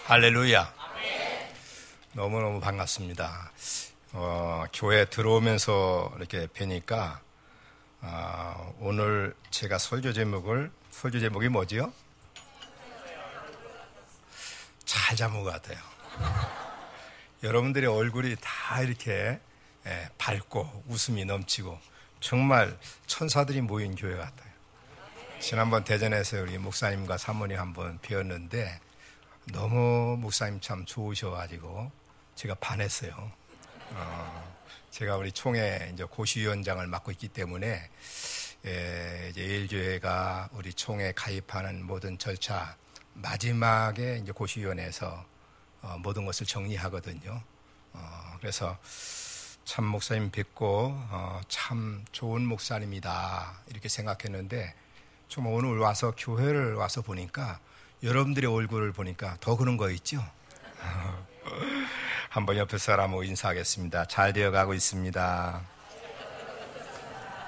할렐루야. 너무너무 반갑습니다. 교회 들어오면서 이렇게 뵈니까 오늘 제가 설교 제목이 뭐지요? 잘 잡은 것 같아요. 여러분들의 얼굴이 다 이렇게 밝고 웃음이 넘치고 정말 천사들이 모인 교회 같아요. 지난번 대전에서 우리 목사님과 사모님 한번 뵈었는데 너무 목사님 참 좋으셔가지고 제가 반했어요. 제가 우리 총회 이제 고시위원장을 맡고 있기 때문에 이제 예일교회가 우리 총회 가입하는 모든 절차 마지막에 이제 고시위원회에서 모든 것을 정리하거든요. 그래서 참 목사님 뵙고 참 좋은 목사님이다 이렇게 생각했는데 좀 오늘 와서 교회를 와서 보니까 여러분들의 얼굴을 보니까 더 그런 거 있죠? 한번 옆에 사람하고 인사하겠습니다. 잘 되어가고 있습니다.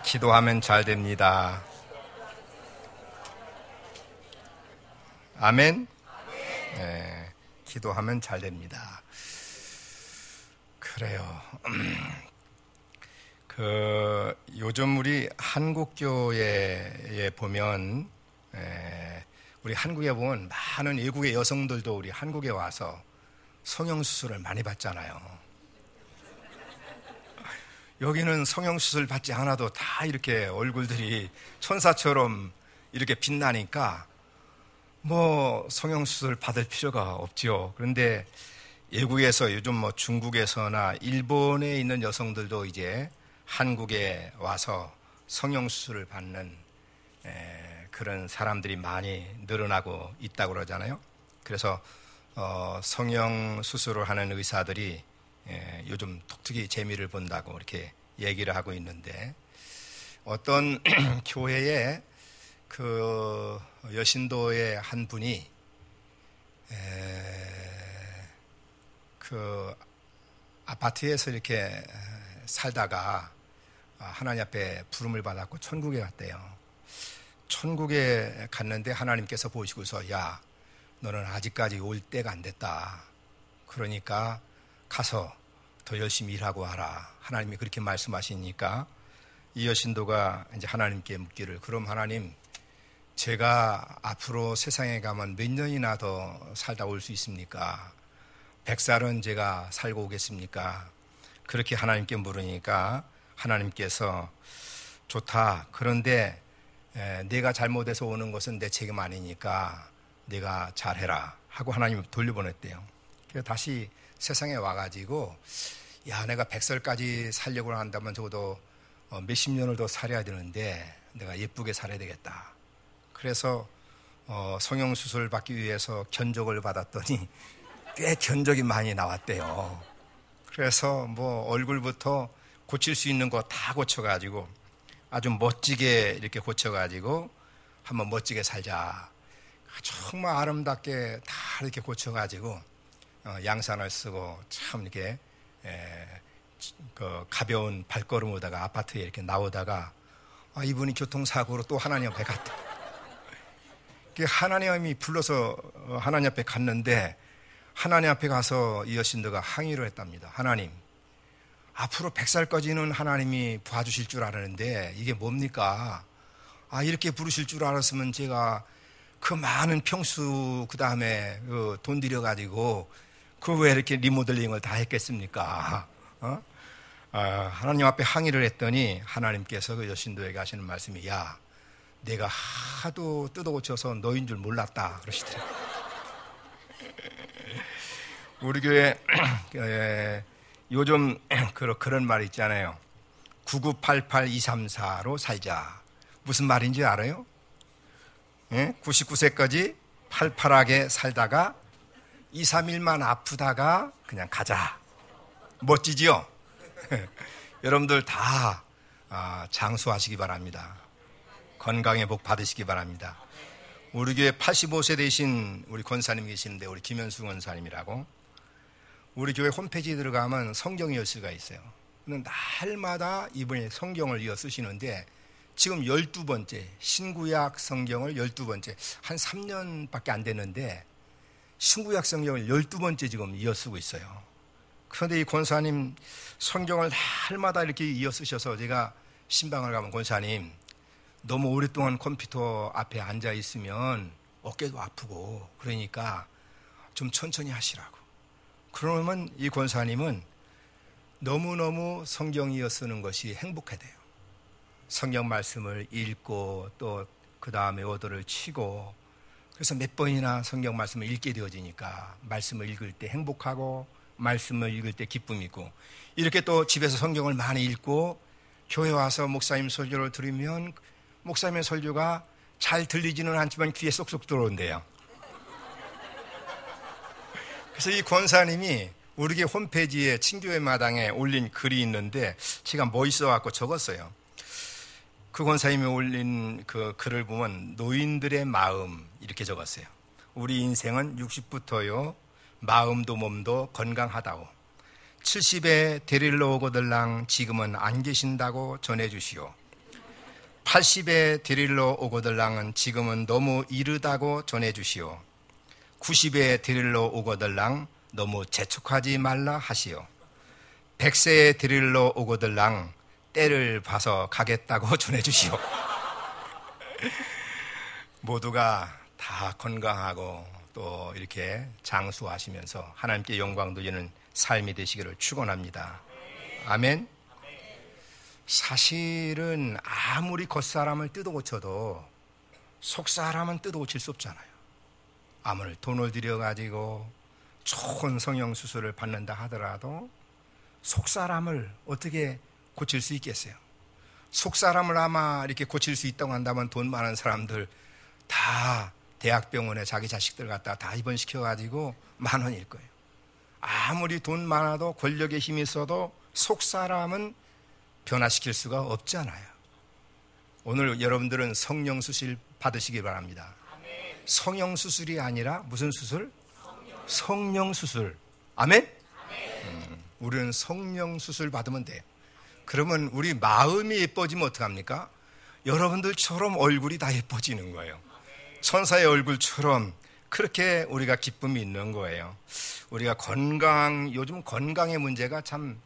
기도하면 잘 됩니다. 아멘? 네, 기도하면 잘 됩니다. 그래요. 요즘 우리 한국교회에 보면 우리 한국에 보면 많은 외국의 여성들도 우리 한국에 와서 성형수술을 많이 받잖아요. 여기는 성형수술 받지 않아도 다 이렇게 얼굴들이 천사처럼 이렇게 빛나니까 뭐 성형수술 받을 필요가 없죠. 그런데 외국에서 요즘 뭐 중국에서나 일본에 있는 여성들도 이제 한국에 와서 성형수술을 받는 그런 사람들이 많이 늘어나고 있다고 그러잖아요. 그래서 성형수술을 하는 의사들이 요즘 독특히 재미를 본다고 이렇게 얘기를 하고 있는데 어떤 교회에 그 여신도의 한 분이 그 아파트에서 이렇게 살다가 하나님 앞에 부름을 받았고 천국에 갔대요. 천국에 갔는데 하나님께서 보시고서 야 너는 아직까지 올 때가 안 됐다. 그러니까 가서 더 열심히 일하고 하라. 하나님이 그렇게 말씀하시니까 이 여신도가 이제 하나님께 묻기를 그럼 하나님 제가 앞으로 세상에 가면 몇 년이나 더 살다 올 수 있습니까? 100살은 제가 살고 오겠습니까? 그렇게 하나님께 물으니까 하나님께서 좋다. 그런데 내가 잘못해서 오는 것은 내 책임 아니니까 내가 잘해라 하고 하나님 돌려보냈대요. 그래서 다시 세상에 와가지고 야 내가 100살까지 살려고 한다면 적어도 몇십 년을 더 살아야 되는데 내가 예쁘게 살아야 되겠다. 그래서 성형수술 받기 위해서 견적을 받았더니 꽤 견적이 많이 나왔대요. 그래서 뭐 얼굴부터 고칠 수 있는 거 다 고쳐가지고 아주 멋지게 이렇게 고쳐가지고 한번 멋지게 살자. 정말 아름답게 다 이렇게 고쳐가지고 양산을 쓰고 참 이렇게 그 가벼운 발걸음으로다가 아파트에 이렇게 나오다가 이분이 교통사고로 또 하나님 앞에 갔다. 하나님이 불러서 하나님 앞에 갔는데 하나님 앞에 가서 이 여신도가 항의를 했답니다. 하나님, 앞으로 100살까지는 하나님이 봐주실 줄 알았는데 이게 뭡니까? 이렇게 부르실 줄 알았으면 제가 그 많은 평수 그 다음에 돈 들여가지고 그 왜 이렇게 리모델링을 다 했겠습니까? 하나님 앞에 항의를 했더니 하나님께서 그 여신도에게 하시는 말씀이 야 내가 하도 뜯어고쳐서 너인 줄 몰랐다 그러시더라고요. 우리 교회 요즘 그런 말 있잖아요. 9988234로 살자. 무슨 말인지 알아요? 99세까지 팔팔하게 살다가 2, 3일만 아프다가 그냥 가자. 멋지지요? 여러분들 다 장수하시기 바랍니다. 건강의 복 받으시기 바랍니다. 우리 교회 85세 되신 우리 권사님 계시는데 우리 김현수 권사님이라고 우리 교회 홈페이지에 들어가면 성경 이어쓰기가 있어요. 날마다 이분이 성경을 이어 쓰시는데 지금 12번째 신구약 성경을 12번째 한 3년밖에 안 됐는데 신구약 성경을 12번째 지금 이어 쓰고 있어요. 그런데 이 권사님 성경을 날마다 이렇게 이어 쓰셔서 제가 신방을 가면, 권사님 너무 오랫동안 컴퓨터 앞에 앉아 있으면 어깨도 아프고 그러니까 좀 천천히 하시라고. 그러면 이 권사님은 너무너무 성경 이어 쓰는 것이 행복하대요. 성경 말씀을 읽고 또 그 다음에 오도를 치고, 그래서 몇 번이나 성경 말씀을 읽게 되어지니까 말씀을 읽을 때 행복하고 말씀을 읽을 때 기쁨이 있고, 이렇게 또 집에서 성경을 많이 읽고 교회 와서 목사님 설교를 들으면 목사님의 설교가 잘 들리지는 않지만 귀에 쏙쏙 들어온대요. 그래서 이 권사님이 우리 교회 홈페이지에 친교회 마당에 올린 글이 있는데 제가 멋있어갖고 적었어요. 그 권사님이 올린 그 글을 보면 노인들의 마음 이렇게 적었어요. 우리 인생은 60부터요 마음도 몸도 건강하다오. 70에 데리러 오고들랑 지금은 안 계신다고 전해주시오. 80에 데리러 오고들랑은 지금은 너무 이르다고 전해주시오. 90에 데리러 오고들랑 너무 재촉하지 말라 하시오. 100세에 데리러 오고들랑 때를 봐서 가겠다고 전해주시오. 모두가 다 건강하고 또 이렇게 장수하시면서 하나님께 영광 돌리는 삶이 되시기를 축원합니다. 아멘. 사실은 아무리 겉사람을 뜯어고쳐도 속사람은 뜯어고칠 수 없잖아요. 아무리 돈을 들여가지고 좋은 성형수술을 받는다 하더라도 속사람을 어떻게 고칠 수 있겠어요? 속사람을 아마 이렇게 고칠 수 있다고 한다면 돈 많은 사람들 다 대학병원에 자기 자식들 갖다 다 입원시켜가지고 만원일 거예요. 아무리 돈 많아도 권력의 힘이 있어도 속사람은 변화시킬 수가 없잖아요. 오늘 여러분들은 성령수술 받으시기 바랍니다. 성형수술이 아니라 무슨 수술? 성령수술. 아멘? 우리는 성령수술 받으면 돼요. 그러면 우리 마음이 예뻐지면 어떡합니까? 여러분들처럼 얼굴이 다 예뻐지는 거예요. 천사의 얼굴처럼 그렇게 우리가 기쁨이 있는 거예요. 우리가 요즘 건강의 문제가 참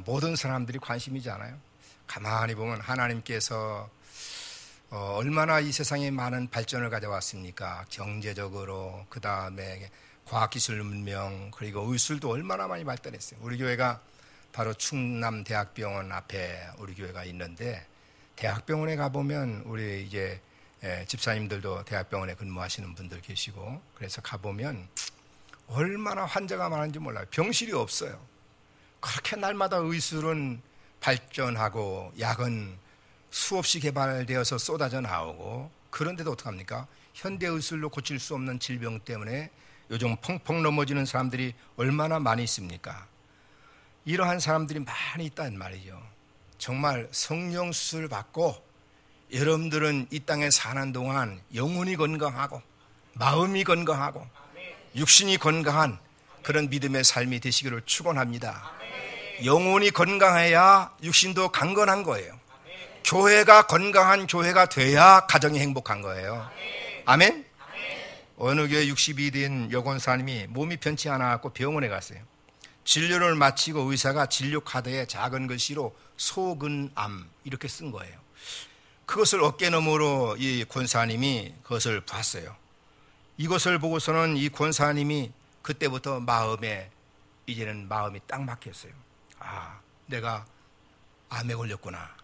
모든 사람들이 관심이잖아요. 가만히 보면 하나님께서 얼마나 이 세상에 많은 발전을 가져왔습니까? 경제적으로, 그 다음에 과학기술 문명, 그리고 의술도 얼마나 많이 발달했어요. 우리 교회가 바로 충남대학병원 앞에 우리 교회가 있는데, 대학병원에 가보면 우리 이제 집사님들도 대학병원에 근무하시는 분들 계시고, 그래서 가보면 얼마나 환자가 많은지 몰라요. 병실이 없어요. 그렇게 날마다 의술은 발전하고 약은 수없이 개발되어서 쏟아져 나오고, 그런데도 어떡합니까? 현대의술로 고칠 수 없는 질병 때문에 요즘 펑펑 넘어지는 사람들이 얼마나 많이 있습니까? 이러한 사람들이 많이 있단 말이죠. 정말 성령수술 받고 여러분들은 이 땅에 사는 동안 영혼이 건강하고 마음이 건강하고 육신이 건강한 그런 믿음의 삶이 되시기를 축원합니다. 영혼이 건강해야 육신도 강건한 거예요. 교회가 건강한 교회가 돼야 가정이 행복한 거예요. 아멘? 어느 교회 60이 된 여권사님이 몸이 편치 않아 갖고 병원에 갔어요. 진료를 마치고 의사가 진료 카드에 작은 글씨로 소근암 이렇게 쓴 거예요. 그것을 어깨너머로 이 권사님이 그것을 봤어요. 이것을 보고서는 이 권사님이 그때부터 이제는 마음이 딱 막혔어요. 아, 내가 암에 걸렸구나.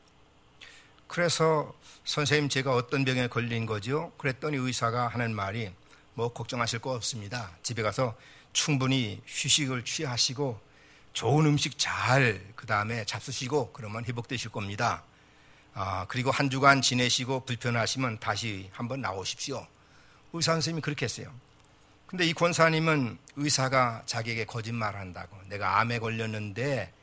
그래서 선생님, 제가 어떤 병에 걸린 거죠? 그랬더니 의사가 하는 말이, 뭐 걱정하실 거 없습니다. 집에 가서 충분히 휴식을 취하시고 좋은 음식 잘 그 다음에 잡수시고 그러면 회복되실 겁니다. 그리고 한 주간 지내시고 불편하시면 다시 한번 나오십시오. 의사 선생님이 그렇게 했어요. 근데 이 권사님은 의사가 자기에게 거짓말한다고, 내가 암에 걸렸는데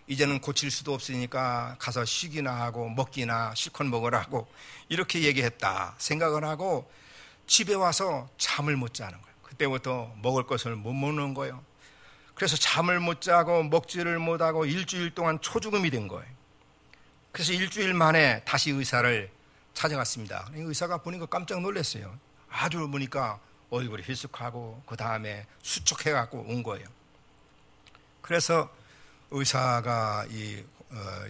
이제는 고칠 수도 없으니까 가서 쉬기나 하고 먹기나 실컷 먹으라고 이렇게 얘기했다 생각을 하고 집에 와서 잠을 못 자는 거예요. 그때부터 먹을 것을 못 먹는 거예요. 그래서 잠을 못 자고 먹지를 못하고 일주일 동안 초죽음이 된 거예요. 그래서 일주일 만에 다시 의사를 찾아갔습니다. 의사가 보니까 깜짝 놀랐어요. 아주 보니까 얼굴이 휘숙하고 그 다음에 수척해갖고 온 거예요. 그래서 의사가 이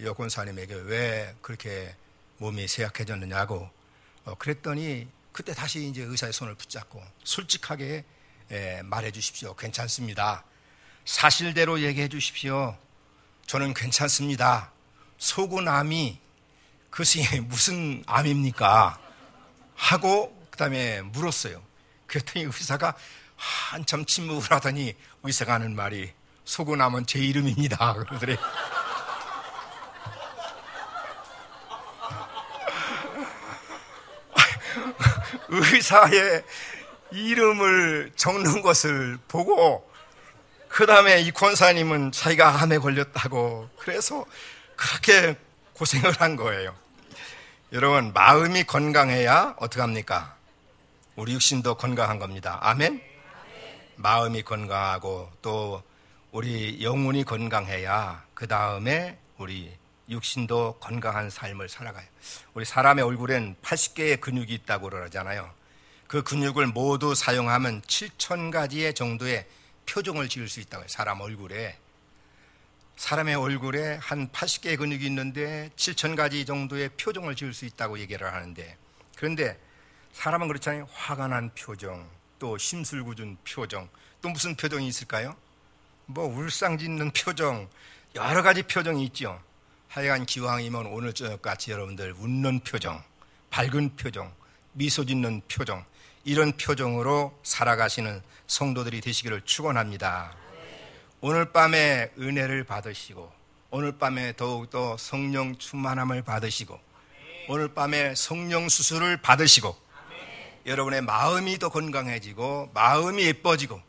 여권사님에게 왜 그렇게 몸이 쇠약해졌느냐고 그랬더니 그때 다시 이제 의사의 손을 붙잡고 솔직하게 말해 주십시오. 괜찮습니다. 사실대로 얘기해 주십시오. 저는 괜찮습니다. 속은암이 그것이 무슨 암입니까? 하고 그 다음에 물었어요. 그랬더니 의사가 한참 침묵을 하더니 의사가 하는 말이 속은암은 제 이름입니다. 그러더래. 의사의 이름을 적는 것을 보고 그 다음에 이 권사님은 자기가 암에 걸렸다고 그래서 그렇게 고생을 한 거예요. 여러분, 마음이 건강해야 어떻게 합니까? 우리 육신도 건강한 겁니다. 아멘? 마음이 건강하고 또 우리 영혼이 건강해야 그 다음에 우리 육신도 건강한 삶을 살아가요. 우리 사람의 얼굴엔 80개의 근육이 있다고 그러잖아요. 그 근육을 모두 사용하면 7,000가지의 정도의 표정을 지을 수 있다고 해요. 사람의 얼굴에 한 80개의 근육이 있는데 7,000가지 정도의 표정을 지을 수 있다고 얘기를 하는데, 그런데 사람은 그렇잖아요. 화가 난 표정, 또 심술궂은 표정, 또 무슨 표정이 있을까요? 뭐 울상짓는 표정, 여러 가지 표정이 있죠. 하여간 기왕이면 오늘 저녁같이 여러분들 웃는 표정, 밝은 표정, 미소 짓는 표정, 이런 표정으로 살아가시는 성도들이 되시기를 축원합니다. 오늘 밤에 은혜를 받으시고 오늘 밤에 더욱더 성령 충만함을 받으시고 오늘 밤에 성령 수술을 받으시고 여러분의 마음이 더 건강해지고 마음이 예뻐지고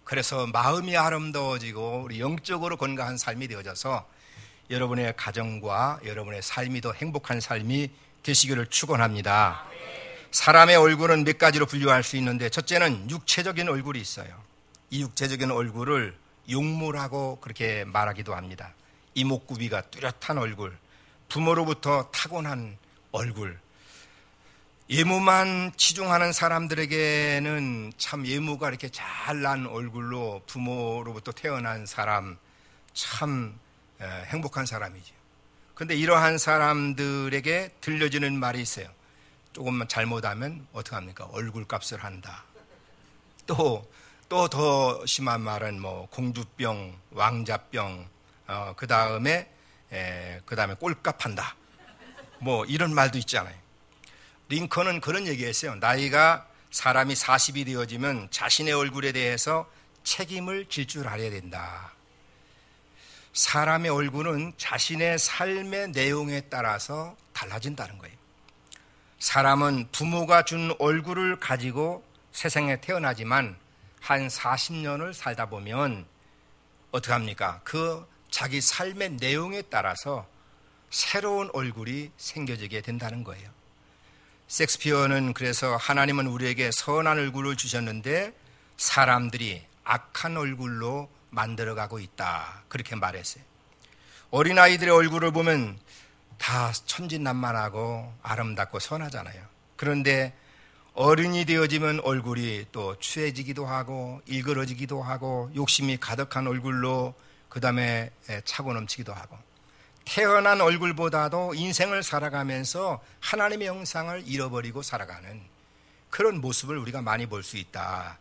그래서 마음이 아름다워지고 우리 영적으로 건강한 삶이 되어져서 여러분의 가정과 여러분의 삶이 더 행복한 삶이 되시기를 축원합니다. 사람의 얼굴은 몇 가지로 분류할 수 있는데 첫째는 육체적인 얼굴이 있어요. 이 육체적인 얼굴을 용모라고 그렇게 말하기도 합니다. 이목구비가 뚜렷한 얼굴, 부모로부터 타고난 얼굴. 외모만 치중하는 사람들에게는 참 외모가 이렇게 잘난 얼굴로 부모로부터 태어난 사람 참 행복한 사람이죠. 그런데 이러한 사람들에게 들려지는 말이 있어요. 조금만 잘못하면 어떡합니까? 얼굴값을 한다. 또 더 심한 말은 뭐 공주병, 왕자병, 그 다음에 꼴값한다. 뭐 이런 말도 있잖아요. 링컨은 그런 얘기했어요. 나이가 사람이 40이 되어지면 자신의 얼굴에 대해서 책임을 질 줄 알아야 된다. 사람의 얼굴은 자신의 삶의 내용에 따라서 달라진다는 거예요. 사람은 부모가 준 얼굴을 가지고 세상에 태어나지만 한 40년을 살다 보면 어떻게 합니까? 그 자기 삶의 내용에 따라서 새로운 얼굴이 생겨지게 된다는 거예요. 셰익스피어는 그래서 하나님은 우리에게 선한 얼굴을 주셨는데 사람들이 악한 얼굴로 만들어가고 있다. 그렇게 말했어요. 어린아이들의 얼굴을 보면 다 천진난만하고 아름답고 선하잖아요. 그런데 어른이 되어지면 얼굴이 또 추해지기도 하고 일그러지기도 하고 욕심이 가득한 얼굴로 그 다음에 차고 넘치기도 하고 태어난 얼굴보다도 인생을 살아가면서 하나님의 형상을 잃어버리고 살아가는 그런 모습을 우리가 많이 볼 수 있다.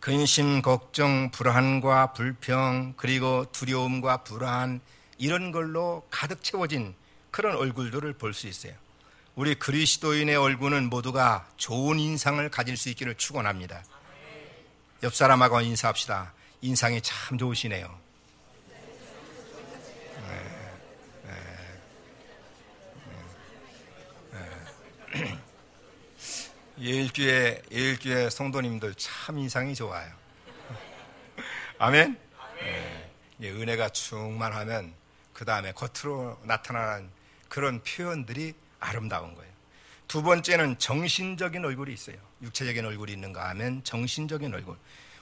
근심, 걱정, 불안과 불평 그리고 두려움과 불안 이런 걸로 가득 채워진 그런 얼굴들을 볼 수 있어요. 우리 그리스도인의 얼굴은 모두가 좋은 인상을 가질 수 있기를 축원합니다. 옆 사람하고 인사합시다. 인상이 참 좋으시네요. 예일주에 성도님들 참 인상이 좋아요. 아멘? 은혜가 충만하면 그 다음에 겉으로 나타나는 그런 표현들이 아름다운 거예요. 두 번째는 정신적인 얼굴이 있어요. 육체적인 얼굴이 있는가 하면 정신적인 얼굴.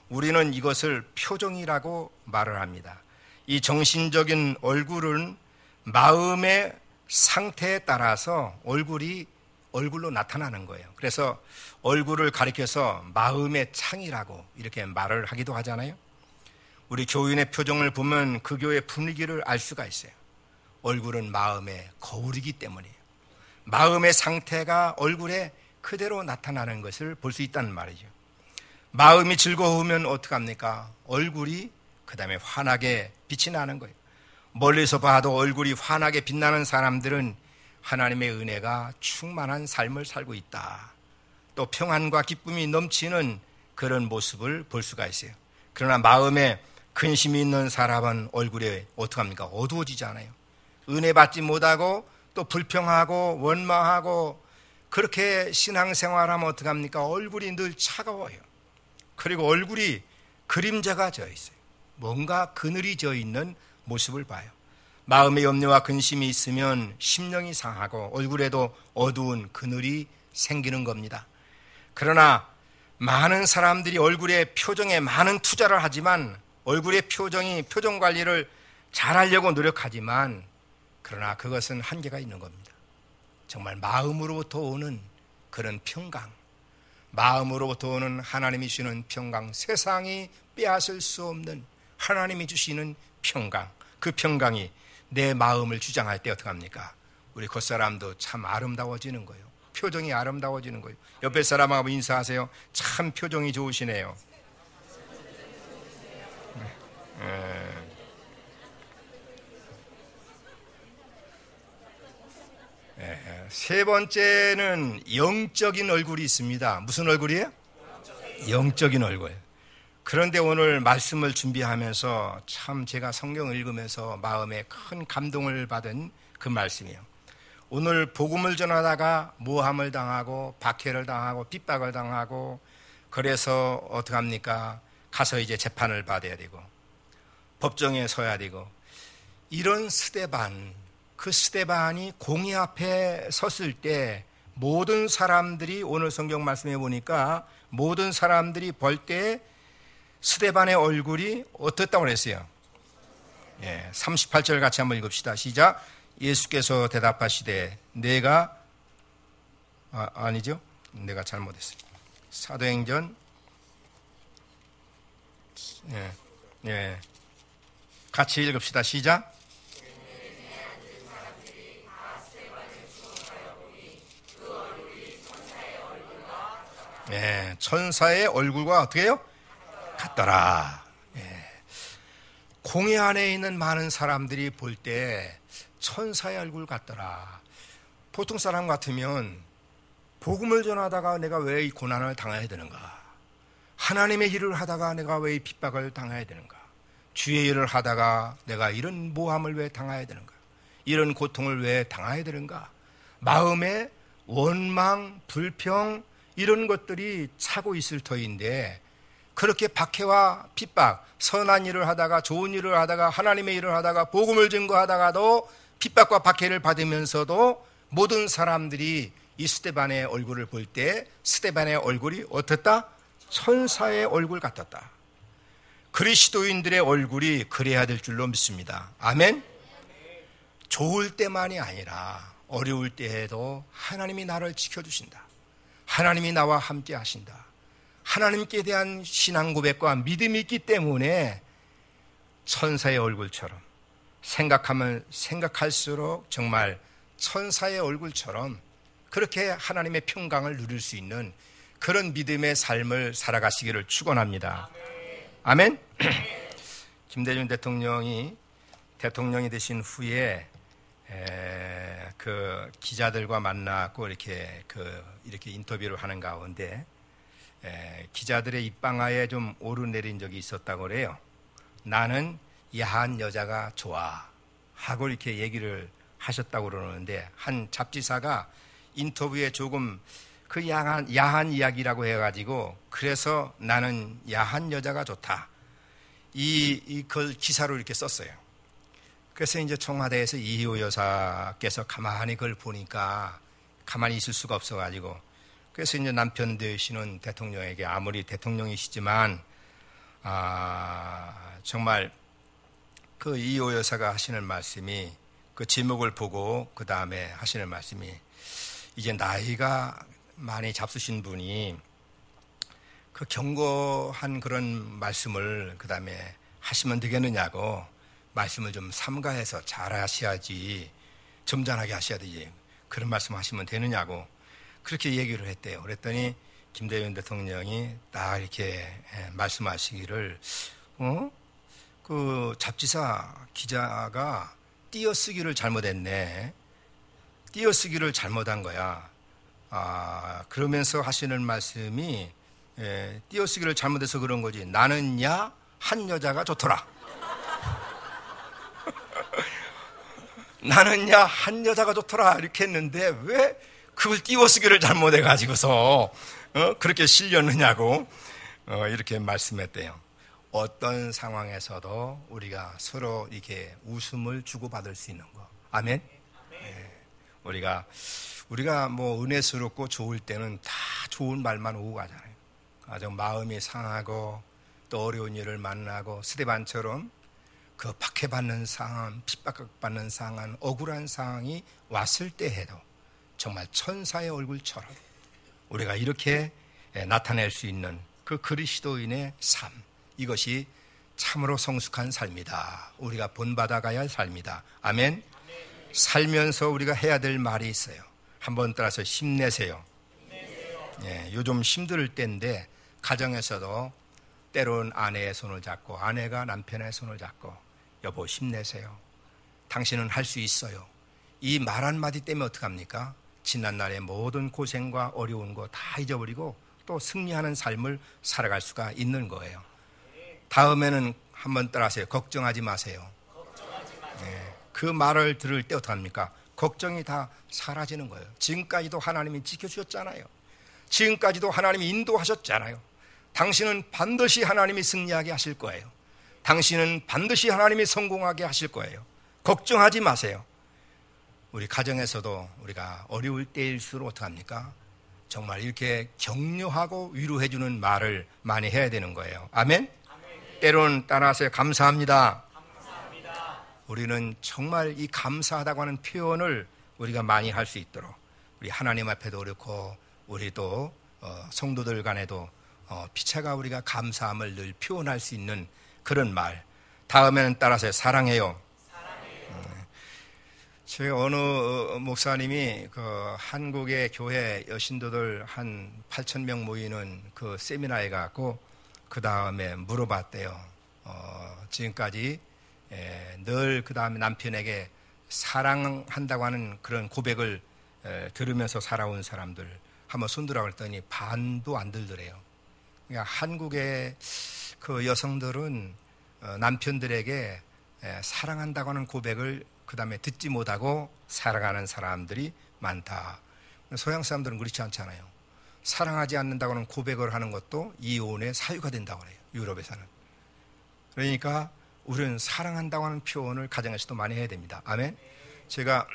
우리는 이것을 표정이라고 말을 합니다. 이 정신적인 얼굴은 마음의 상태에 따라서 얼굴이 얼굴로 나타나는 거예요. 그래서 얼굴을 가리켜서 마음의 창이라고 이렇게 말을 하기도 하잖아요. 우리 교인의 표정을 보면 그 교회 분위기를 알 수가 있어요. 얼굴은 마음의 거울이기 때문이에요. 마음의 상태가 얼굴에 그대로 나타나는 것을 볼 수 있다는 말이죠. 마음이 즐거우면 어떡합니까? 얼굴이 그 다음에 환하게 빛이 나는 거예요. 멀리서 봐도 얼굴이 환하게 빛나는 사람들은 하나님의 은혜가 충만한 삶을 살고 있다. 또 평안과 기쁨이 넘치는 그런 모습을 볼 수가 있어요. 그러나 마음에 근심이 있는 사람은 얼굴에 어떡합니까? 어두워지잖아요. 은혜 받지 못하고 또 불평하고 원망하고 그렇게 신앙생활하면 어떡합니까? 얼굴이 늘 차가워요. 그리고 얼굴이 그림자가 져 있어요. 뭔가 그늘이 져 있는 모습을 봐요. 마음의 염려와 근심이 있으면 심령이 상하고 얼굴에도 어두운 그늘이 생기는 겁니다. 그러나 많은 사람들이 얼굴의 표정에 많은 투자를 하지만 얼굴의 표정 관리를 잘하려고 노력하지만 그러나 그것은 한계가 있는 겁니다. 정말 마음으로부터 오는 그런 평강, 마음으로부터 오는 하나님이 주시는 평강, 세상이 빼앗을 수 없는 하나님이 주시는 평강, 그 평강이 내 마음을 주장할 때 어떡합니까? 우리 겉사람도 참 아름다워지는 거예요. 표정이 아름다워지는 거예요. 옆에 사람하고 인사하세요. 참 표정이 좋으시네요. 세 번째는 영적인 얼굴이 있습니다. 무슨 얼굴이에요? 영적인 얼굴. 그런데 오늘 말씀을 준비하면서 참 제가 성경을 읽으면서 마음에 큰 감동을 받은 그 말씀이에요. 오늘 복음을 전하다가 모함을 당하고 박해를 당하고 핍박을 당하고 그래서 어떡합니까? 가서 이제 재판을 받아야 되고 법정에 서야 되고 이런 스데반, 그 스데반이 공의 앞에 섰을 때 모든 사람들이 오늘 성경 말씀해 보니까 모든 사람들이 볼 때 스데반의 얼굴이 어떻다고 그랬어요? 38절 같이 한번 읽읍시다. 시작. 예수께서 대답하시되 내가 아니죠? 내가 잘못했어요. 사도행전 같이 읽읍시다. 시작. 천사의 얼굴과 어떻게 해요? 같더라. 공회 안에 있는 많은 사람들이 볼 때 천사의 얼굴 같더라. 보통 사람 같으면 복음을 전하다가 내가 왜 이 고난을 당해야 되는가? 하나님의 일을 하다가 내가 왜 이 핍박을 당해야 되는가? 주의 일을 하다가 내가 이런 모함을 왜 당해야 되는가? 이런 고통을 왜 당해야 되는가? 마음에 원망, 불평 이런 것들이 차고 있을 터인데 그렇게 박해와 핍박, 선한 일을 하다가 좋은 일을 하다가 하나님의 일을 하다가 복음을 증거하다가도 핍박과 박해를 받으면서도 모든 사람들이 이 스데반의 얼굴을 볼 때 스데반의 얼굴이 어떻다? 천사의 얼굴 같았다. 그리스도인들의 얼굴이 그래야 될 줄로 믿습니다. 아멘? 좋을 때만이 아니라 어려울 때에도 하나님이 나를 지켜주신다. 하나님이 나와 함께 하신다. 하나님께 대한 신앙 고백과 믿음이 있기 때문에 천사의 얼굴처럼 생각하면 생각할수록 정말 천사의 얼굴처럼 그렇게 하나님의 평강을 누릴 수 있는 그런 믿음의 삶을 살아가시기를 축원합니다. 아멘. 김대중 대통령이 되신 후에 그 기자들과 만나고 이렇게 인터뷰를 하는 가운데 기자들의 입방아에 좀 오르내린 적이 있었다고 그래요. 나는 야한 여자가 좋아 하고 이렇게 얘기를 하셨다고 그러는데 한 잡지사가 인터뷰에 조금 그 야한 이야기라고 해가지고 그래서 나는 야한 여자가 좋다 그걸 기사로 이렇게 썼어요. 그래서 이제 청와대에서 이희호 여사께서 가만히 그걸 보니까 가만히 있을 수가 없어가지고 그래서 이제 남편 되시는 대통령에게 아무리 대통령이시지만 정말 그 이희호 여사가 하시는 말씀이 그 제목을 보고 그 다음에 하시는 말씀이 이제 나이가 많이 잡수신 분이 그 경고한 그런 말씀을 그 다음에 하시면 되겠느냐고, 말씀을 좀 삼가해서 잘 하셔야지, 점잖하게 하셔야 되지, 그런 말씀 하시면 되느냐고 그렇게 얘기를 했대요. 그랬더니 김대중 대통령이 딱 이렇게 말씀하시기를, 그 잡지사 기자가 띄어쓰기를 잘못했네. 띄어쓰기를 잘못한 거야. 그러면서 하시는 말씀이, 띄어쓰기를 잘못해서 그런 거지. 나는 야 한 여자가 좋더라. 나는 야 한 여자가 좋더라 이렇게 했는데 왜 그걸 띄어쓰기를 잘못해가지고서 그렇게 실렸느냐고 이렇게 말씀했대요. 어떤 상황에서도 우리가 서로 이렇게 웃음을 주고받을 수 있는 거. 아멘. 네. 우리가 뭐 은혜스럽고 좋을 때는 다 좋은 말만 오고 가잖아요. 아주 마음이 상하고 또 어려운 일을 만나고 스데반처럼 그 박해받는 상황, 핍박받는 상황, 억울한 상황이 왔을 때 해도 정말 천사의 얼굴처럼 우리가 이렇게 나타낼 수 있는 그 그리스도인의 삶, 이것이 참으로 성숙한 삶이다. 우리가 본받아가야 할 삶이다. 아멘. 살면서 우리가 해야 될 말이 있어요. 한번 따라서 힘내세요. 요즘 힘들 때인데 가정에서도 때론 아내의 손을 잡고 아내가 남편의 손을 잡고 여보 힘내세요. 당신은 할 수 있어요. 이 말 한마디 때문에 어떡합니까? 지난날의 모든 고생과 어려운 거 다 잊어버리고 또 승리하는 삶을 살아갈 수가 있는 거예요. 다음에는 한번 따라하세요. 걱정하지 마세요. 그 말을 들을 때 어떡합니까? 걱정이 다 사라지는 거예요. 지금까지도 하나님이 지켜주셨잖아요. 지금까지도 하나님이 인도하셨잖아요. 당신은 반드시 하나님이 승리하게 하실 거예요. 당신은 반드시 하나님이 성공하게 하실 거예요. 걱정하지 마세요. 우리 가정에서도 우리가 어려울 때일수록 어떡합니까? 정말 이렇게 격려하고 위로해주는 말을 많이 해야 되는 거예요. 아멘? 때로는 따라하세요. 감사합니다. 우리는 정말 이 감사하다고 하는 표현을 우리가 많이 할 수 있도록 우리 하나님 앞에도 그렇고 우리도 성도들 간에도 피차가 우리가 감사함을 늘 표현할 수 있는 그런 말. 다음에는 따라서 사랑해요. 제가 어느 목사님이 그 한국의 교회 여신도들 한 8,000명 모이는 그 세미나에 가고 그 다음에 물어봤대요. 지금까지 늘 그 다음에 남편에게 사랑한다고 하는 그런 고백을 들으면서 살아온 사람들 한번 손들어 그랬더니 반도 안 들더래요. 그러니까 한국의 그 여성들은 남편들에게 사랑한다고 하는 고백을 그 다음에 듣지 못하고 살아가는 사람들이 많다. 서양 사람들은 그렇지 않잖아요. 사랑하지 않는다고 하는 고백을 하는 것도 이혼의 사유가 된다고 해요. 유럽에서는. 그러니까 우리는 사랑한다고 하는 표현을 가정에서도 많이 해야 됩니다. 아멘. 제가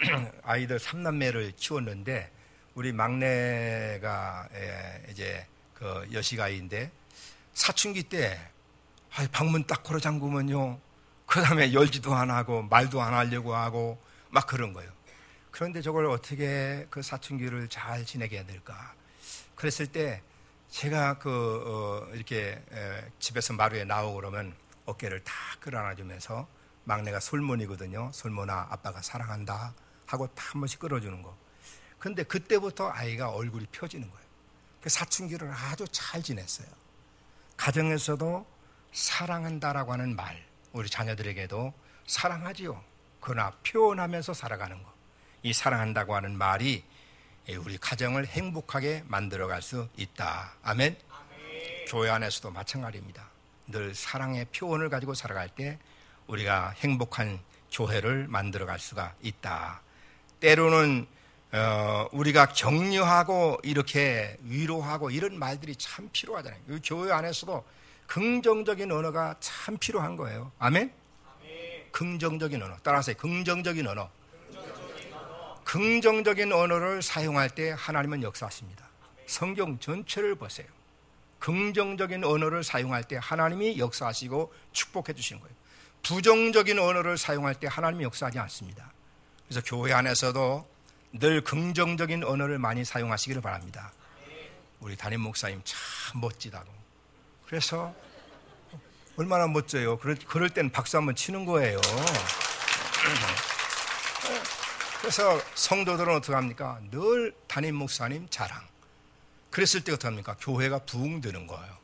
아이들 3남매를 키웠는데 우리 막내가 이제 그 여시가이인데 사춘기 때 방문 딱 걸어 잠그면요. 그 다음에 열지도 안 하고 말도 안 하려고 하고 막 그런 거예요. 그런데 저걸 어떻게 그 사춘기를 잘 지내게 해야 될까? 그랬을 때 제가 이렇게 집에서 마루에 나오고 그러면 어깨를 탁 끌어안아주면서 막내가 솔몬이거든요. 솔몬아 아빠가 사랑한다 하고 탁 한 번씩 끌어주는 거. 근데 그때부터 아이가 얼굴이 펴지는 거예요. 그 사춘기를 아주 잘 지냈어요. 가정에서도 사랑한다라고 하는 말, 우리 자녀들에게도 사랑하지요. 그러나 표현하면서 살아가는 거. 이 사랑한다고 하는 말이 우리 가정을 행복하게 만들어갈 수 있다. 아멘? 아멘. 교회 안에서도 마찬가지입니다. 늘 사랑의 표현을 가지고 살아갈 때 우리가 행복한 교회를 만들어갈 수가 있다. 때로는 우리가 격려하고 이렇게 위로하고 이런 말들이 참 필요하잖아요. 이 교회 안에서도 긍정적인 언어가 참 필요한 거예요. 아멘? 아멘. 긍정적인 언어. 따라하세요. 긍정적인 언어. 긍정적인 언어를 사용할 때 하나님은 역사하십니다. 성경 전체를 보세요. 긍정적인 언어를 사용할 때 하나님이 역사하시고 축복해 주시는 거예요. 부정적인 언어를 사용할 때 하나님이 역사하지 않습니다. 그래서 교회 안에서도 늘 긍정적인 언어를 많이 사용하시기를 바랍니다. 우리 담임 목사님 참 멋지다고. 그래서 얼마나 멋져요. 그럴 때는 박수 한번 치는 거예요. 그래서 성도들은 어떻게 합니까? 늘 담임 목사님 자랑. 그랬을 때 어떻게 합니까? 교회가 부흥되는 거예요.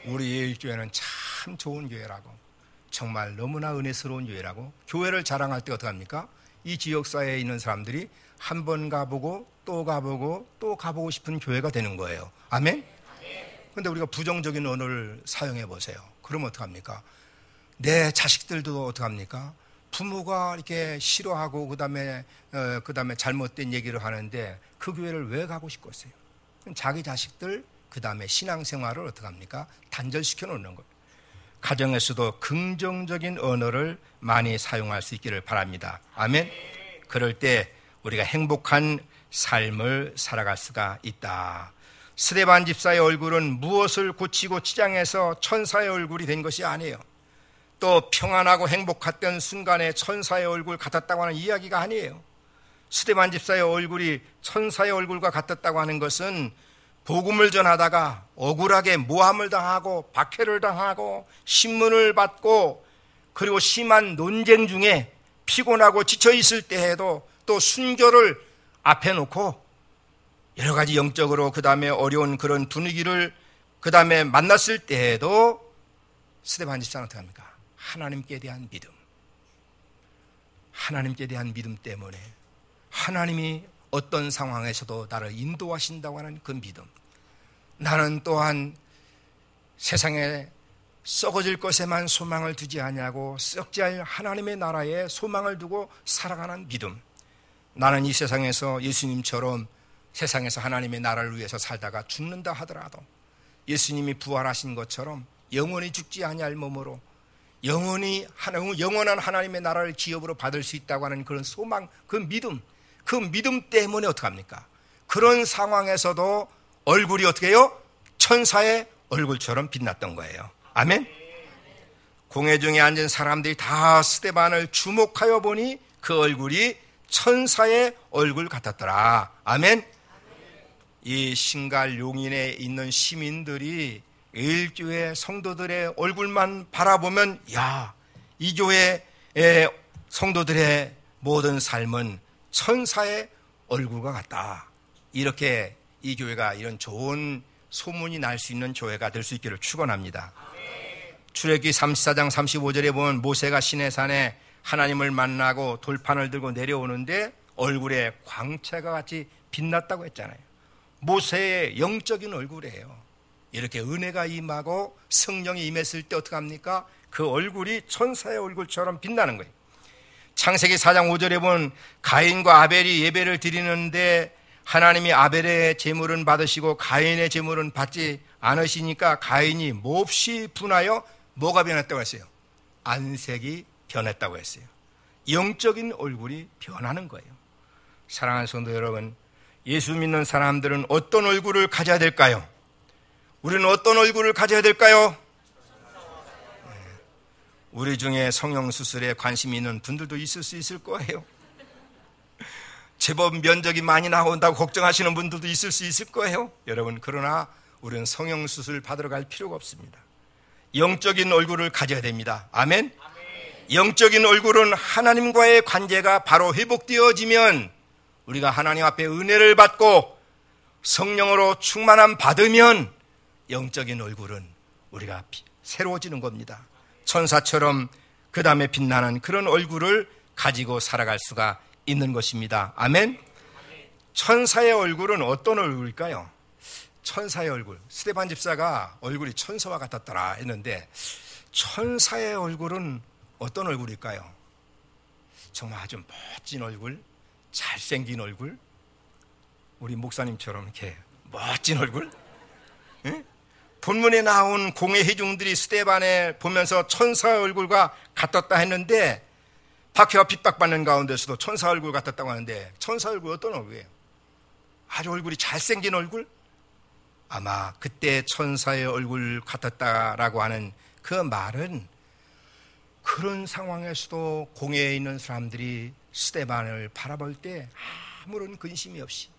우리 예일교회는 참 좋은 교회라고, 정말 너무나 은혜스러운 교회라고 교회를 자랑할 때 어떻게 합니까? 이 지역사회에 있는 사람들이 한 번 가보고 또 가보고 또 가보고 싶은 교회가 되는 거예요. 아멘? 그런데 우리가 부정적인 언어를 사용해 보세요. 그러면 어떡합니까? 내 자식들도 어떡합니까? 부모가 이렇게 싫어하고 그다음에 잘못된 얘기를 하는데 그 교회를 왜 가고 싶겠어요? 자기 자식들 그다음에 신앙생활을 어떡합니까? 단절시켜 놓는 거예요. 가정에서도 긍정적인 언어를 많이 사용할 수 있기를 바랍니다. 아멘. 그럴 때 우리가 행복한 삶을 살아갈 수가 있다. 스데반 집사의 얼굴은 무엇을 고치고 치장해서 천사의 얼굴이 된 것이 아니에요. 또 평안하고 행복했던 순간에 천사의 얼굴 같았다고 하는 이야기가 아니에요. 스데반 집사의 얼굴이 천사의 얼굴과 같았다고 하는 것은 복음을 전하다가 억울하게 모함을 당하고 박해를 당하고 신문을 받고 그리고 심한 논쟁 중에 피곤하고 지쳐 있을 때에도 또 순교를 앞에 놓고 여러 가지 영적으로 그 다음에 어려운 그런 분위기를 그 다음에 만났을 때에도 스데반 집사는 어떻게 합니까? 하나님께 대한 믿음, 하나님께 대한 믿음 때문에 하나님이 어떤 상황에서도 나를 인도하신다고 하는 그 믿음, 나는 또한 세상에 썩어질 것에만 소망을 두지 아니하고 썩지 않을 하나님의 나라에 소망을 두고 살아가는 믿음, 나는 이 세상에서 예수님처럼 세상에서 하나님의 나라를 위해서 살다가 죽는다 하더라도 예수님이 부활하신 것처럼 영원히 죽지 아니할 몸으로 영원한 하나님의 나라를 기업으로 받을 수 있다고 하는 그런 소망, 그 믿음 때문에 어떡합니까? 그런 상황에서도 얼굴이 어떻게 해요? 천사의 얼굴처럼 빛났던 거예요. 아멘? 공회 중에 앉은 사람들이 다 스데반을 주목하여 보니 그 얼굴이 천사의 얼굴 같았더라. 아멘? 이 신갈 용인에 있는 시민들이 예일교회 성도들의 얼굴만 바라보면 이 교회의 성도들의 모든 삶은 천사의 얼굴과 같다. 이렇게 이 교회가 이런 좋은 소문이 날 수 있는 교회가 될 수 있기를 축원합니다. 출애굽기 34장 35절에 보면 모세가 시내산에 하나님을 만나고 돌판을 들고 내려오는데 얼굴에 광채가 같이 빛났다고 했잖아요. 모세의 영적인 얼굴이에요. 이렇게 은혜가 임하고 성령이 임했을 때 어떻게 합니까? 그 얼굴이 천사의 얼굴처럼 빛나는 거예요. 창세기 4장 5절에 보면 가인과 아벨이 예배를 드리는데 하나님이 아벨의 제물은 받으시고 가인의 제물은 받지 않으시니까 가인이 몹시 분하여 뭐가 변했다고 했어요? 안색이 변했다고 했어요. 영적인 얼굴이 변하는 거예요. 사랑하는 성도 여러분, 예수 믿는 사람들은 어떤 얼굴을 가져야 될까요? 우리는 어떤 얼굴을 가져야 될까요? 우리 중에 성형수술에 관심이 있는 분들도 있을 수 있을 거예요. 제법 면적이 많이 나온다고 걱정하시는 분들도 있을 수 있을 거예요. 여러분, 그러나 우리는 성형수술 받으러 갈 필요가 없습니다. 영적인 얼굴을 가져야 됩니다. 아멘? 영적인 얼굴은 하나님과의 관계가 바로 회복되어지면, 우리가 하나님 앞에 은혜를 받고 성령으로 충만함 받으면 영적인 얼굴은 우리가 새로워지는 겁니다. 천사처럼 그 다음에 빛나는 그런 얼굴을 가지고 살아갈 수가 있는 것입니다. 아멘? 천사의 얼굴은 어떤 얼굴일까요? 천사의 얼굴, 스데반 집사가 얼굴이 천사와 같았더라 했는데 천사의 얼굴은 어떤 얼굴일까요? 정말 아주 멋진 얼굴, 잘생긴 얼굴, 우리 목사님처럼 이렇게 멋진 얼굴. 응? 본문에 나온 공회 회중들이 스데반에 보면서 천사의 얼굴과 같았다 했는데 박해와 핍박받는 가운데서도 천사 얼굴 같았다고 하는데 천사 얼굴 어떤 얼굴이에요? 아주 얼굴이 잘생긴 얼굴? 아마 그때 천사의 얼굴 같았다라고 하는 그 말은 그런 상황에서도 공회에 있는 사람들이 스데반을 바라볼 때 아무런 근심이 없이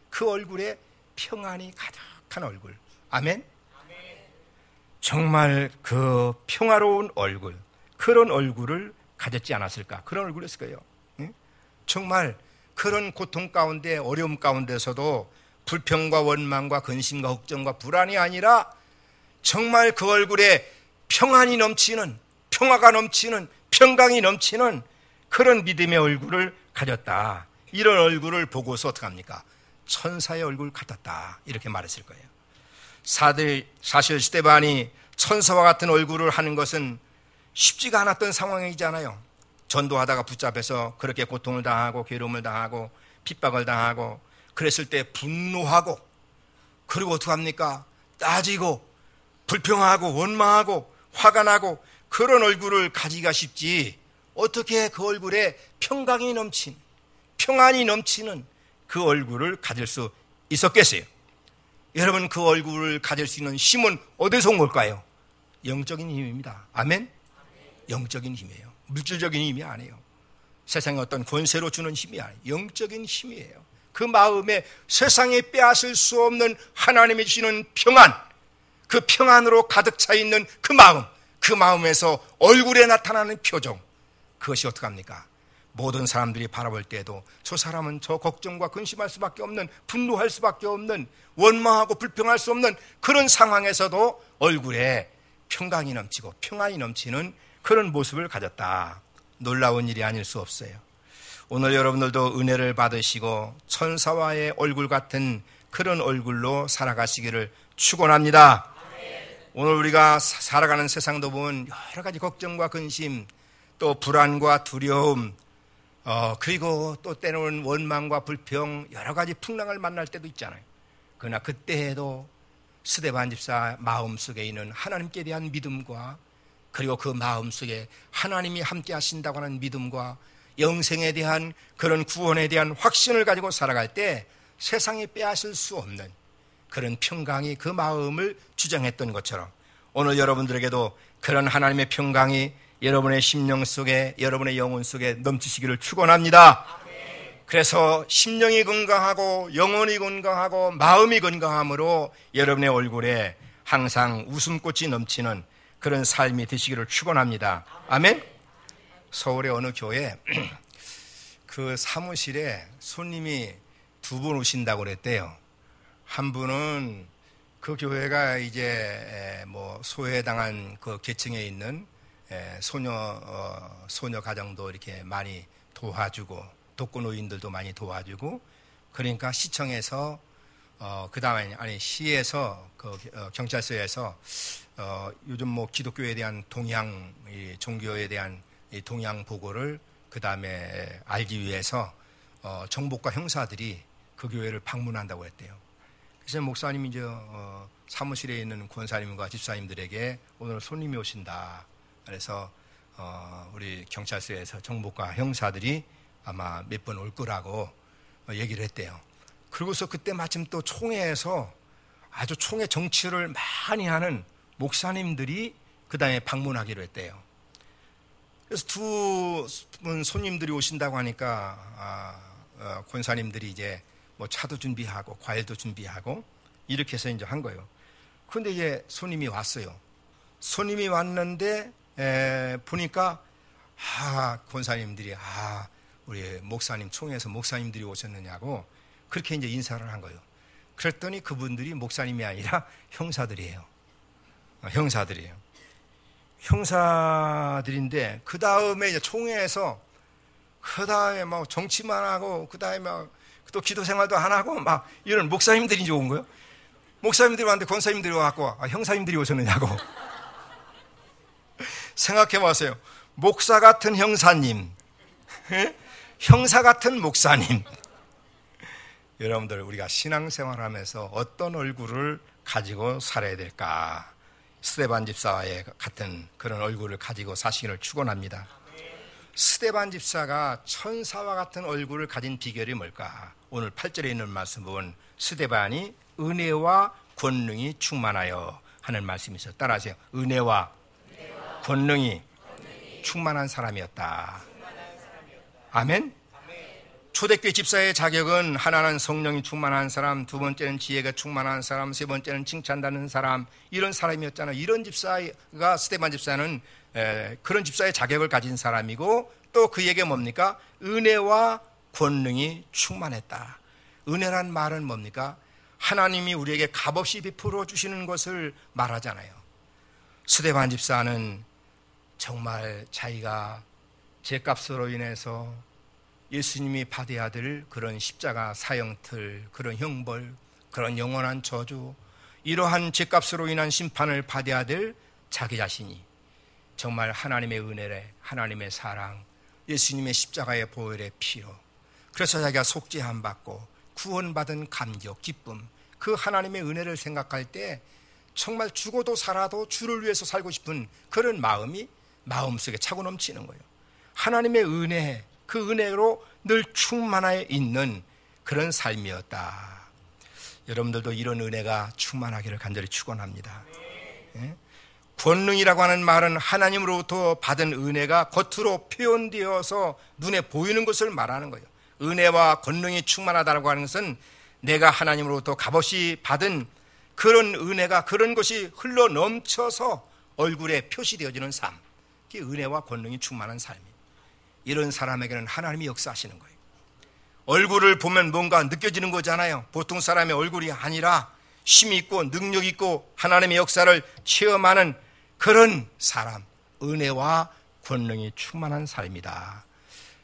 그 얼굴에 평안이 가득한 얼굴. 아멘? 정말 그 평화로운 얼굴, 그런 얼굴을 가졌지 않았을까? 그런 얼굴이었을 거예요. 응? 정말 그런 고통 가운데, 어려움 가운데서도 불평과 원망과 근심과 걱정과 불안이 아니라 정말 그 얼굴에 평안이 넘치는, 평화가 넘치는, 평강이 넘치는 그런 믿음의 얼굴을 가졌다. 이런 얼굴을 보고서 어떡합니까? 천사의 얼굴 같았다. 이렇게 말했을 거예요. 사실 스데반이 천사와 같은 얼굴을 하는 것은 쉽지가 않았던 상황이잖아요. 전도하다가 붙잡혀서 그렇게 고통을 당하고 괴로움을 당하고 핍박을 당하고 그랬을 때 분노하고, 그리고 어떡합니까? 따지고 불평하고 원망하고 화가 나고 그런 얼굴을 가지기가 쉽지, 어떻게 그 얼굴에 평강이 넘친, 평안이 넘치는 그 얼굴을 가질 수 있었겠어요? 여러분, 그 얼굴을 가질 수 있는 힘은 어디서 온 걸까요? 영적인 힘입니다. 아멘? 영적인 힘이에요. 물질적인 힘이 아니에요. 세상의 어떤 권세로 주는 힘이 아니에요. 영적인 힘이에요. 그 마음에 세상에 빼앗을 수 없는 하나님이 주시는 평안, 그 평안으로 가득 차 있는 그 마음, 그 마음에서 얼굴에 나타나는 표정, 그것이 어떡합니까? 모든 사람들이 바라볼 때에도 저 사람은 저 걱정과 근심할 수밖에 없는, 분노할 수밖에 없는, 원망하고 불평할 수 없는 그런 상황에서도 얼굴에 평강이 넘치고 평안이 넘치는 그런 모습을 가졌다. 놀라운 일이 아닐 수 없어요. 오늘 여러분들도 은혜를 받으시고 천사와의 얼굴 같은 그런 얼굴로 살아가시기를 축원합니다. 오늘 우리가 살아가는 세상도 보면 여러 가지 걱정과 근심, 또 불안과 두려움, 그리고 또 때로는 원망과 불평, 여러 가지 풍랑을 만날 때도 있잖아요. 그러나 그때에도 스데반 집사 마음속에 있는 하나님께 대한 믿음과, 그리고 그 마음속에 하나님이 함께 하신다고 하는 믿음과 영생에 대한 그런 구원에 대한 확신을 가지고 살아갈 때 세상이 빼앗을 수 없는 그런 평강이 그 마음을 주장했던 것처럼 오늘 여러분들에게도 그런 하나님의 평강이 여러분의 심령 속에, 여러분의 영혼 속에 넘치시기를 축원합니다. 그래서 심령이 건강하고 영혼이 건강하고 마음이 건강함으로 여러분의 얼굴에 항상 웃음꽃이 넘치는 그런 삶이 되시기를 축원합니다. 아멘. 서울의 어느 교회 그 사무실에 손님이 2분 오신다고 그랬대요. 한 분은 그 교회가 이제 뭐 소외당한 그 계층에 있는 소녀 가정도 이렇게 많이 도와주고, 독거노인들도 많이 도와주고, 그러니까 시청에서 그다음에 시에서 경찰서에서 요즘 뭐 기독교에 대한 동향, 종교에 대한 동향 보고를 그다음에 알기 위해서 정복과 형사들이 그 교회를 방문한다고 했대요. 그래서 목사님이 이제 사무실에 있는 권사님과 집사님들에게 오늘 손님이 오신다. 그래서 우리 경찰서에서 정복과 형사들이 아마 몇 번 올 거라고 얘기를 했대요. 그러고서 그때 마침 또 총회에서 아주 총회 정치를 많이 하는 목사님들이 그 다음에 방문하기로 했대요. 그래서 2분 손님들이 오신다고 하니까 권사님들이 이제 뭐 차도 준비하고 과일도 준비하고 이렇게 해서 이제 한 거예요. 그런데 이제 손님이 왔어요. 손님이 왔는데 보니까 권사님들이 우리 목사님 총회에서 목사님들이 오셨느냐고 그렇게 이제 인사를 한 거예요. 그랬더니 그분들이 목사님이 아니라 형사들이에요. 형사들인데 그 다음에 이제 총회에서 그 다음에 막 정치만 하고 그 다음에 또 기도 생활도 안 하고 막 이런 목사님들이 이제 온 거예요. 목사님들이 왔는데 권사님들이 와갖고 형사님들이 오셨느냐고. 생각해 보세요. 목사 같은 형사님, 형사 같은 목사님. 여러분들, 우리가 신앙생활하면서 어떤 얼굴을 가지고 살아야 될까? 스데반 집사와의 같은 그런 얼굴을 가지고 사시기를 축원합니다. 스데반 집사가 천사와 같은 얼굴을 가진 비결이 뭘까? 오늘 8절에 있는 말씀은 스데반이 은혜와 권능이 충만하여 하는 말씀이 있어요. 따라하세요. 은혜와 권능이 충만한 사람이었다. 아멘? 초대교회 집사의 자격은 하나는 성령이 충만한 사람, 두 번째는 지혜가 충만한 사람, 세 번째는 칭찬받는 사람, 이런 사람이었잖아요. 이런 집사가 스데반 집사는 그런 집사의 자격을 가진 사람이고 또 그에게 뭡니까? 은혜와 권능이 충만했다. 은혜란 말은 뭡니까? 하나님이 우리에게 값없이 베풀어 주시는 것을 말하잖아요. 스데반 집사는 정말 자기가 죄값으로 인해서 예수님이 받아야 될 그런 십자가 사형틀, 그런 형벌, 그런 영원한 저주, 이러한 죄값으로 인한 심판을 받아야 될 자기 자신이 정말 하나님의 은혜래, 하나님의 사랑, 예수님의 십자가의 보혈의 피로, 그래서 자기가 속죄함 받고 구원받은 감격, 기쁨, 그 하나님의 은혜를 생각할 때 정말 죽어도 살아도 주를 위해서 살고 싶은 그런 마음이 마음속에 차고 넘치는 거예요. 하나님의 은혜, 그 은혜로 늘 충만해 있는 그런 삶이었다. 여러분들도 이런 은혜가 충만하기를 간절히 축원합니다. 예? 권능이라고 하는 말은 하나님으로부터 받은 은혜가 겉으로 표현되어서 눈에 보이는 것을 말하는 거예요. 은혜와 권능이 충만하다고 하는 것은 내가 하나님으로부터 값없이 받은 그런 은혜가, 그런 것이 흘러 넘쳐서 얼굴에 표시되어지는 삶, 그게 은혜와 권능이 충만한 삶이에요. 이런 사람에게는 하나님이 역사하시는 거예요. 얼굴을 보면 뭔가 느껴지는 거잖아요. 보통 사람의 얼굴이 아니라 힘이 있고 능력 있고 하나님의 역사를 체험하는 그런 사람, 은혜와 권능이 충만한 삶이다.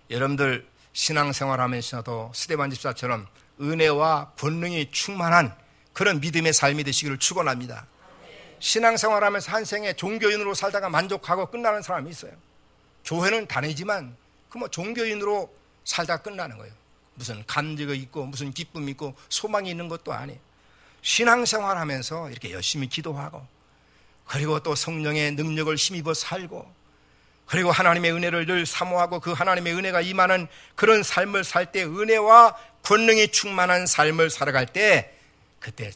여러분들 신앙생활하면서도 스데반 집사처럼 은혜와 권능이 충만한 그런 믿음의 삶이 되시기를 축원합니다. 신앙생활하면서 한 생에 종교인으로 살다가 만족하고 끝나는 사람이 있어요. 교회는 다니지만 그 뭐 종교인으로 살다 끝나는 거예요. 무슨 감격이 있고 무슨 기쁨이 있고 소망이 있는 것도 아니에요. 신앙생활하면서 이렇게 열심히 기도하고 그리고 또 성령의 능력을 힘입어 살고 그리고 하나님의 은혜를 늘 사모하고 그 하나님의 은혜가 임하는 그런 삶을 살 때, 은혜와 권능이 충만한 삶을 살아갈 때 그때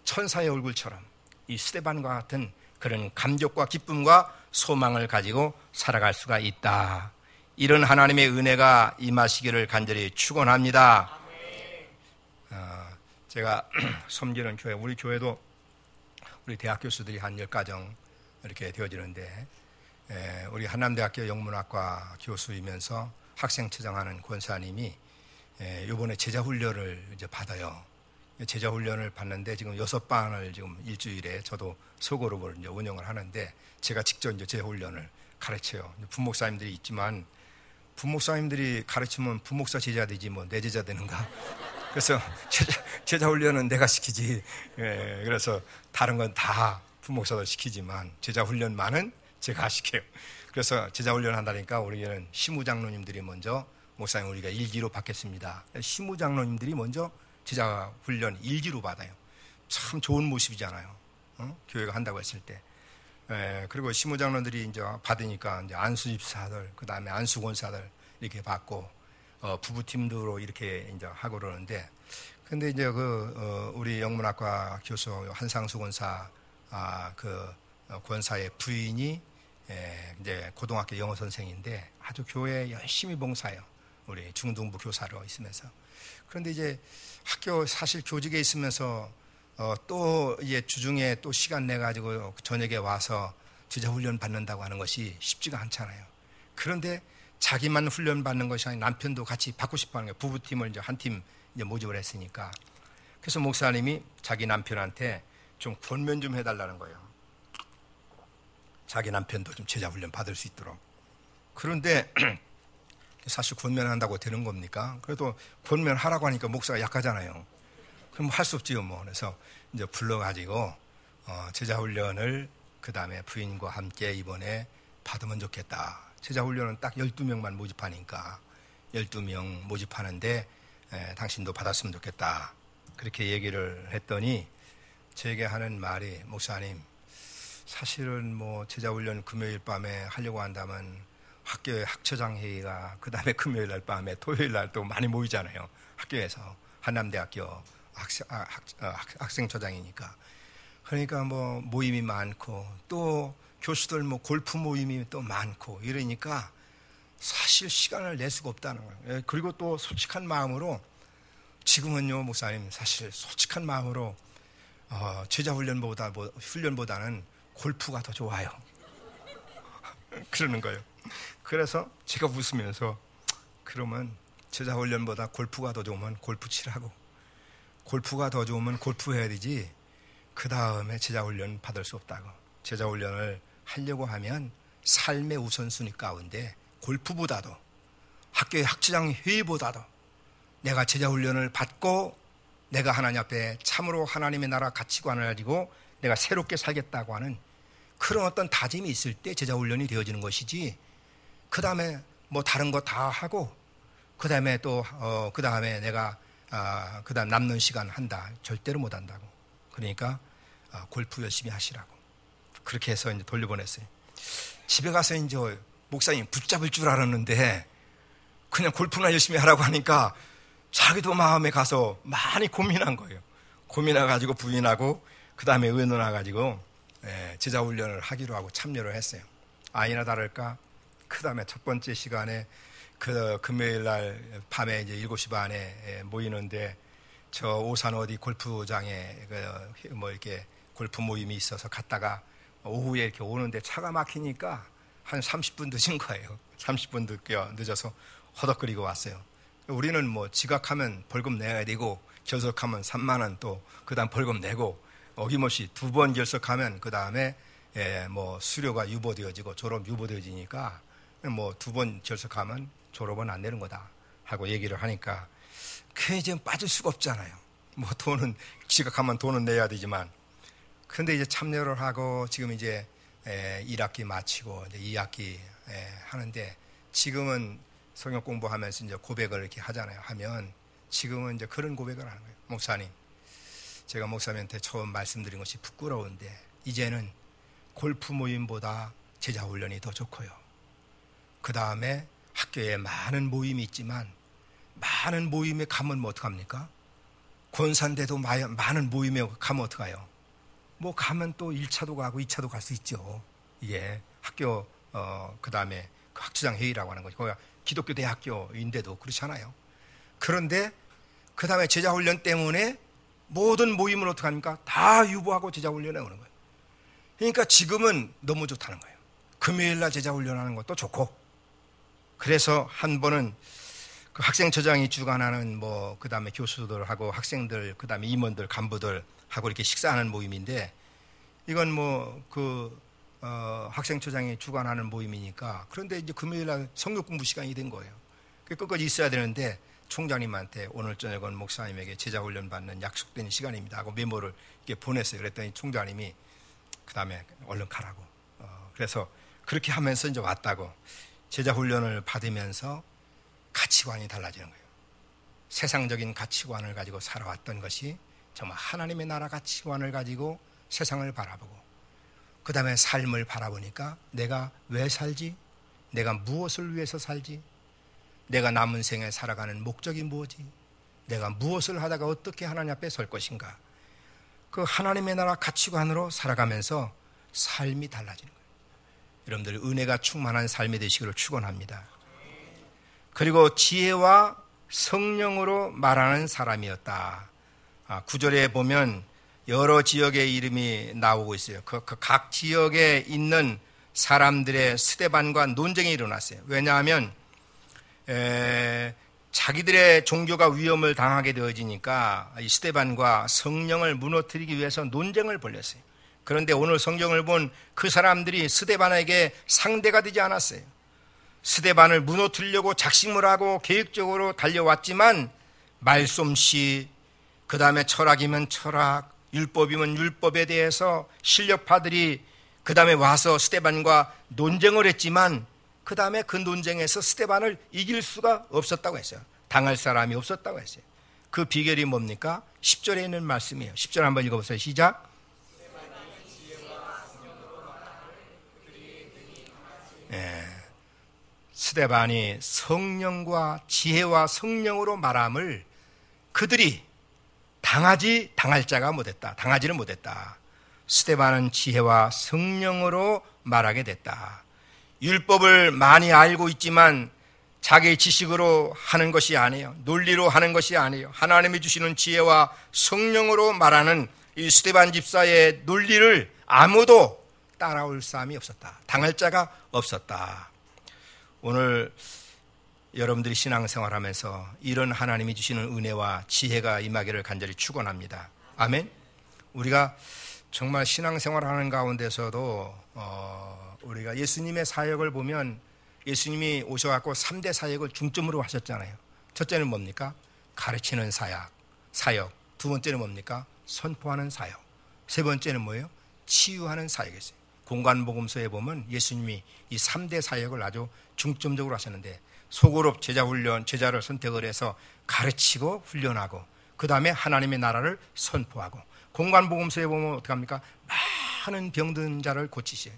천사의 얼굴처럼 이 스데반과 같은 그런 감격과 기쁨과 소망을 가지고 살아갈 수가 있다. 이런 하나님의 은혜가 임하시기를 간절히 축원합니다. 제가 섬기는 교회, 우리 교회도 우리 대학 교수들이 한 10가정 이렇게 되어지는데, 우리 한남대학교 영문학과 교수이면서 학생처장하는 권사님이 이번에 제자훈련을 이제 받아요. 제자훈련을 받는데 지금 6반을 지금 일주일에 저도 소그룹을 이제 운영을 하는데 제가 직접 이제 제자훈련을 가르쳐요. 부목사님들이 있지만 부목사님들이 가르치면 부목사 제자 되지 뭐 내 제자 되는가? 그래서 제자훈련은 내가 시키지. 그래서 다른 건 다 부목사들 시키지만 제자훈련만은 제가 시켜요. 그래서 제자훈련 한다니까 우리는 시무장로님들이 먼저 목사님 우리가 일기로 받겠습니다. 시무장로님들이 먼저 제자훈련 일기로 받아요. 참 좋은 모습이잖아요. 교회가 한다고 했을 때. 그리고 시무장로들이 이제 받으니까 이제 안수집사들, 그 다음에 안수권사들 이렇게 받고, 부부팀으로 이렇게 이제 하고 그러는데, 근데 이제 우리 영문학과 교수 한상수 권사, 그 권사의 부인이 이제 고등학교 영어 선생인데 아주 교회에 열심히 봉사해요. 우리 중등부 교사로 있으면서. 그런데 이제 학교 사실 교직에 있으면서 또 이제 주중에 또 시간 내 가지고 저녁에 와서 제자 훈련 받는다고 하는 것이 쉽지가 않잖아요. 그런데 자기만 훈련 받는 것이 아니라 남편도 같이 받고 싶어 하는 거예요. 부부팀을 이제 한 팀 이제 모집을 했으니까. 그래서 목사님이 자기 남편한테 좀 권면 좀 해달라는 거예요. 자기 남편도 좀 제자 훈련 받을 수 있도록. 그런데 사실 권면한다고 되는 겁니까? 그래도 권면하라고 하니까 목사가 약하잖아요. 그럼 할 수 없지요, 뭐. 그래서 이제 불러가지고, 제자훈련을 그 다음에 부인과 함께 이번에 받으면 좋겠다. 제자훈련은 딱 12명만 모집하니까 12명 모집하는데, 당신도 받았으면 좋겠다. 그렇게 얘기를 했더니, 제게 하는 말이, 목사님, 사실은 뭐 제자훈련 금요일 밤에 하려고 한다면 학교에 학처장 회의가 그 다음에 금요일 날 밤에 토요일 날 또 많이 모이잖아요. 학교에서. 한남대학교 학생처장이니까. 그러니까 뭐 모임이 많고 또 교수들 뭐 골프 모임이 또 많고 이러니까 사실 시간을 낼 수가 없다는 거예요. 그리고 또 솔직한 마음으로 지금은요, 목사님, 사실 솔직한 마음으로 제자 훈련보다는 골프가 더 좋아요. 그러는 거예요. 그래서 제가 웃으면서 그러면 제자 훈련보다 골프가 더 좋으면 골프 치라고, 골프가 더 좋으면 골프 해야 되지 그 다음에 제자 훈련 받을 수 없다고. 제자 훈련을 하려고 하면 삶의 우선순위 가운데 골프보다도 학교의 학주장 회의보다도 내가 제자 훈련을 받고 내가 하나님 앞에 참으로 하나님의 나라 가치관을 가지고 내가 새롭게 살겠다고 하는 그런 어떤 다짐이 있을 때 제자 훈련이 되어지는 것이지, 그 다음에 뭐 다른 거 다 하고 그 다음에 또 그 다음에 내가 그 다음 남는 시간 한다, 절대로 못 한다고. 그러니까 골프 열심히 하시라고 그렇게 해서 이제 돌려보냈어요. 집에 가서 이제 목사님 붙잡을 줄 알았는데 그냥 골프나 열심히 하라고 하니까 자기도 마음에 가서 많이 고민한 거예요. 고민해가지고 부인하고 그 다음에 의논해가지고 제자 훈련을 하기로 하고 참여를 했어요. 아니나 다를까 그 다음에 첫 번째 시간에 그 금요일 날 밤에 이제 7시 반에 모이는데 저 오산 어디 골프장에 뭐 이렇게 골프 모임이 있어서 갔다가 오후에 이렇게 오는데 차가 막히니까 한 30분 늦은 거예요. 30분 늦어서 허덕거리고 왔어요. 우리는 뭐 지각하면 벌금 내야 되고 결석하면 3만 원 또 그다음 벌금 내고 어김없이 2번 결석하면 그 다음에 뭐 수료가 유보되어지고 졸업 유보되어지니까 뭐 2번 결석하면 졸업은 안 되는 거다 하고 얘기를 하니까 그게 이제 빠질 수가 없잖아요. 뭐 돈은 지각하면 돈은 내야 되지만. 근데 이제 참여를 하고 지금 이제 1학기 마치고 이제 2학기 하는데 지금은 성경 공부하면서 이제 고백을 이렇게 하잖아요. 하면 지금은 이제 그런 고백을 하는 거예요. 목사님, 제가 목사님한테 처음 말씀드린 것이 부끄러운데 이제는 골프 모임보다 제자 훈련이 더 좋고요. 그 다음에 학교에 많은 모임이 있지만 많은 모임에 가면 뭐 어떡합니까? 권산대도 많은 모임에 가면 어떡해요? 뭐 가면 또 1차도 가고 2차도 갈 수 있죠. 이게 학교 그 다음에 그 학주장 회의라고 하는 거죠. 거기가 기독교 대학교인데도 그렇잖아요. 그런데 그 다음에 제자 훈련 때문에 모든 모임을 어떻게 합니까? 다 유보하고 제자 훈련에 오는 거예요. 그러니까 지금은 너무 좋다는 거예요. 금요일날 제자 훈련하는 것도 좋고. 그래서 한 번은 그 학생처장이 주관하는 뭐 그 다음에 교수들하고 학생들 그 다음에 임원들 간부들 하고 이렇게 식사하는 모임인데 이건 뭐 학생처장이 주관하는 모임이니까 그런데 이제 금요일날 성경 공부 시간이 된 거예요. 끝까지 있어야 되는데 총장님한테 오늘 저녁은 목사님에게 제자 훈련 받는 약속된 시간입니다 하고 메모를 이렇게 보냈어요. 그랬더니 총장님이 그 다음에 얼른 가라고. 그래서 그렇게 하면서 이제 왔다고. 제자 훈련을 받으면서 가치관이 달라지는 거예요. 세상적인 가치관을 가지고 살아왔던 것이 정말 하나님의 나라 가치관을 가지고 세상을 바라보고 그 다음에 삶을 바라보니까 내가 왜 살지? 내가 무엇을 위해서 살지? 내가 남은 생에 살아가는 목적이 무엇이? 내가 무엇을 하다가 어떻게 하나님 앞에 설 것인가? 그 하나님의 나라 가치관으로 살아가면서 삶이 달라지는 거예요. 여러분들 은혜가 충만한 삶이 되시기를 축원합니다. 그리고 지혜와 성령으로 말하는 사람이었다. 9절에 보면 여러 지역의 이름이 나오고 있어요. 그 각 지역에 있는 사람들의 스데반과 논쟁이 일어났어요. 왜냐하면 자기들의 종교가 위험을 당하게 되어지니까 이 스데반과 성령을 무너뜨리기 위해서 논쟁을 벌였어요. 그런데 오늘 성경을 본 그 사람들이 스데반에게 상대가 되지 않았어요. 스데반을 무너뜨리려고 작심을 하고 계획적으로 달려왔지만 말솜씨, 그 다음에 철학이면 철학, 율법이면 율법에 대해서 실력파들이 그 다음에 와서 스데반과 논쟁을 했지만 그 다음에 그 논쟁에서 스데반을 이길 수가 없었다고 했어요. 당할 사람이 없었다고 했어요. 그 비결이 뭡니까? 10절에 있는 말씀이에요. 10절 한번 읽어보세요. 시작. 스데반이 성령과 지혜와 성령으로 말함을 그들이 당할 자가 못했다. 당하지는 못했다. 스데반은 지혜와 성령으로 말하게 됐다. 율법을 많이 알고 있지만 자기 지식으로 하는 것이 아니에요. 논리로 하는 것이 아니에요. 하나님이 주시는 지혜와 성령으로 말하는 이 스데반 집사의 논리를 아무도 따라올 사람이 없었다. 당할 자가 없었다. 오늘 여러분들이 신앙생활하면서 이런 하나님이 주시는 은혜와 지혜가 임하기를 간절히 축원합니다. 아멘. 우리가 정말 신앙생활하는 가운데서도 우리가 예수님의 사역을 보면 예수님이 오셔갖고 3대 사역을 중점으로 하셨잖아요. 첫째는 뭡니까? 가르치는 사역. 두 번째는 뭡니까? 선포하는 사역. 세 번째는 뭐예요? 치유하는 사역이었어요. 공관복음서에 보면 예수님이 이 3대 사역을 아주 중점적으로 하셨는데 소그룹 제자를 선택을 해서 가르치고 훈련하고 그 다음에 하나님의 나라를 선포하고 공관복음서에 보면 어떻게 합니까? 많은 병든 자를 고치셔요.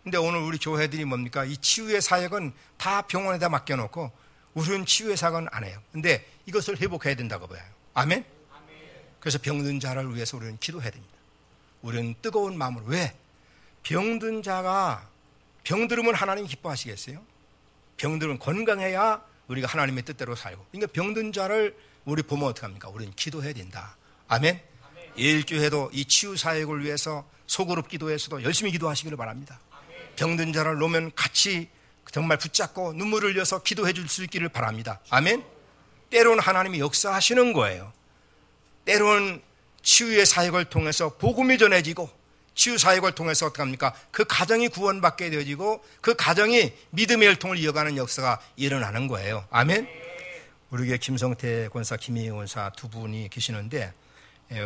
근데 오늘 우리 교회들이 뭡니까? 이 치유의 사역은 다 병원에다 맡겨놓고 우리는 치유의 사역은 안 해요. 근데 이것을 회복해야 된다고 봐요. 아멘? 그래서 병든 자를 위해서 우리는 기도해야 됩니다. 우리는 뜨거운 마음으로. 왜? 병든 자가 병들으면 하나님 기뻐하시겠어요? 병들은 건강해야 우리가 하나님의 뜻대로 살고. 그러니까 병든 자를 우리 보면 어떻게 합니까? 우리는 기도해야 된다. 아멘? 예일교회도 이 치유 사역을 위해서 소그룹 기도에서도 열심히 기도하시기를 바랍니다. 병든 자를 놓으면 같이 정말 붙잡고 눈물을 흘려서 기도해 줄 수 있기를 바랍니다. 아멘? 때로는 하나님이 역사하시는 거예요. 때로는 치유의 사역을 통해서 복음이 전해지고 치유 사역을 통해서 어떻게 합니까? 그 가정이 구원받게 되어지고 그 가정이 믿음의 혈통을 이어가는 역사가 일어나는 거예요. 아멘? 우리 교회 김성태 권사, 김희애 권사 두 분이 계시는데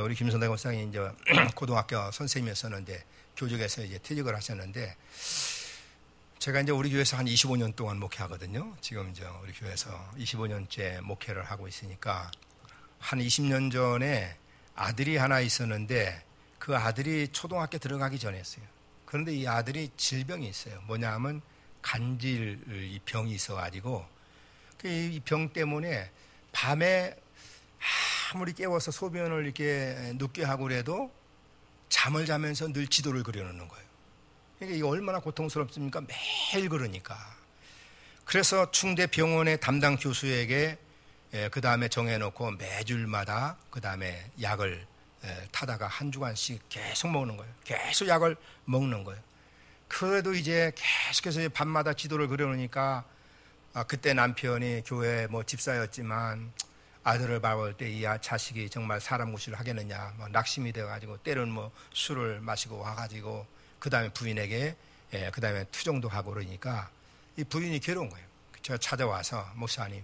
우리 김성태 권사님이 이제 고등학교 선생님이었었는데 교직에서 이제 퇴직을 하셨는데 제가 이제 우리 교회에서 한 25년 동안 목회하거든요. 지금 이제 우리 교회에서 25년째 목회를 하고 있으니까 한 20년 전에 아들이 하나 있었는데 그 아들이 초등학교 들어가기 전이었어요. 그런데 이 아들이 질병이 있어요. 뭐냐 하면 간질 이 병이 있어가지고 이 병 때문에 밤에 아무리 깨워서 소변을 이렇게 눕게 하고 그래도 잠을 자면서 늘 지도를 그려놓는 거예요. 그러니까 이게 얼마나 고통스럽습니까? 매일 그러니까. 그래서 충대 병원의 담당 교수에게 그 다음에 정해놓고 매주마다 그 다음에 약을 타다가 한 주간씩 계속 먹는 거예요. 계속 약을 먹는 거예요. 그래도 이제 계속해서 밤마다 지도를 그려놓으니까 그때 남편이 교회 집사였지만 아들을 바라볼 때 이 자식이 정말 사람 구실을 하겠느냐 낙심이 돼가지고 때로는 술을 마시고 와가지고 그 다음에 부인에게 그 다음에 투정도 하고 그러니까 이 부인이 괴로운 거예요. 제가 찾아와서 목사님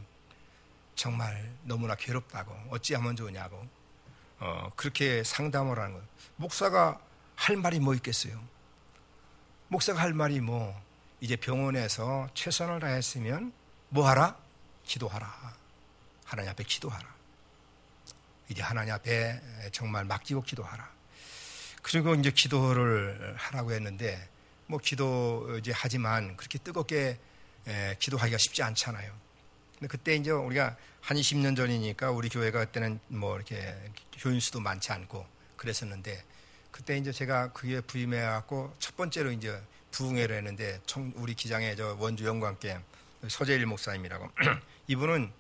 정말 너무나 괴롭다고 어찌하면 좋으냐고 그렇게 상담을 하는 거예요. 목사가 할 말이 뭐 있겠어요? 목사가 할 말이 이제 병원에서 최선을 다했으면 뭐 하라? 기도하라. 하나님 앞에 기도하라. 이제 하나님 앞에 정말 맡기고 기도하라. 그리고 이제 기도를 하라고 했는데 기도 이제 하지만 그렇게 뜨겁게 기도하기가 쉽지 않잖아요. 근데 그때 이제 우리가 한 20년 전이니까 우리 교회가 그때는 이렇게 교인 수도 많지 않고 그랬었는데 그때 이제 제가 그게 부임해갖고 첫 번째로 이제 부흥회를 했는데 우리 기장의 원주 영광께 서재일 목사님이라고 이분은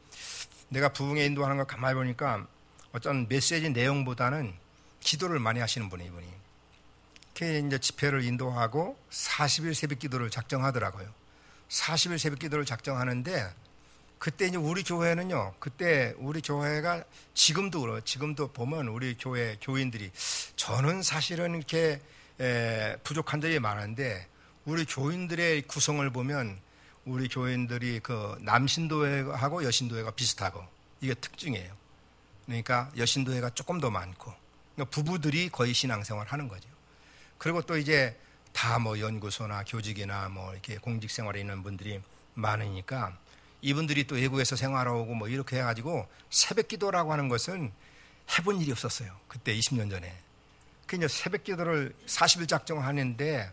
내가 부흥회 인도하는 걸 가만히 보니까 어떤 메시지 내용보다는 기도를 많이 하시는 분이에요, 이분이. 그렇게 이제 집회를 인도하고 40일 새벽 기도를 작정하더라고요. 40일 새벽 기도를 작정하는데 그때 이제 우리 교회는요, 그때 우리 교회가 지금도 보면 우리 교회 교인들이 저는 사실은 이렇게 부족한 점이 많은데 우리 교인들의 구성을 보면 우리 교인들이 그 남신도회하고 여신도회가 비슷하고 이게 특징이에요. 그러니까 여신도회가 조금 더 많고 그러니까 부부들이 거의 신앙생활 하는 거죠. 그리고 또 이제 다 연구소나 교직이나 이렇게 공직 생활에 있는 분들이 많으니까 이분들이 또 외국에서 생활하고 이렇게 해가지고 새벽 기도라고 하는 것은 해본 일이 없었어요. 그때 20년 전에. 그냥 새벽 기도를 40일 작정하는데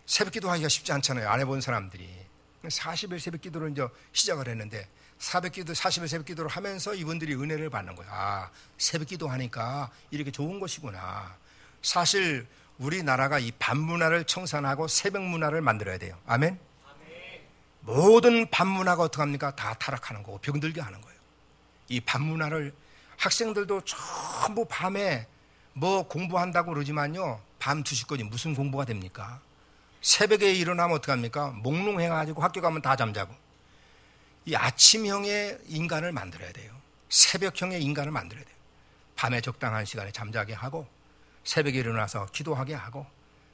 새벽 기도 하기가 쉽지 않잖아요. 안 해본 사람들이. 40일 새벽 기도를 이제 시작을 했는데 40일 새벽 기도를 하면서 이분들이 은혜를 받는 거예요. 아, 새벽 기도 하니까 이렇게 좋은 것이구나. 사실 우리나라가 이 밤 문화를 청산하고 새벽 문화를 만들어야 돼요. 아멘? 모든 반문화가 어떻게 합니까? 다 타락하는 거고 병들게 하는 거예요. 이 반문화를 학생들도 전부 밤에 뭐 공부한다고 그러지만요, 밤 2시까지 무슨 공부가 됩니까? 새벽에 일어나면 어떡합니까? 몽롱해가지고 학교 가면 다 잠자고. 이 아침형의 인간을 만들어야 돼요. 새벽형의 인간을 만들어야 돼요. 밤에 적당한 시간에 잠자게 하고 새벽에 일어나서 기도하게 하고,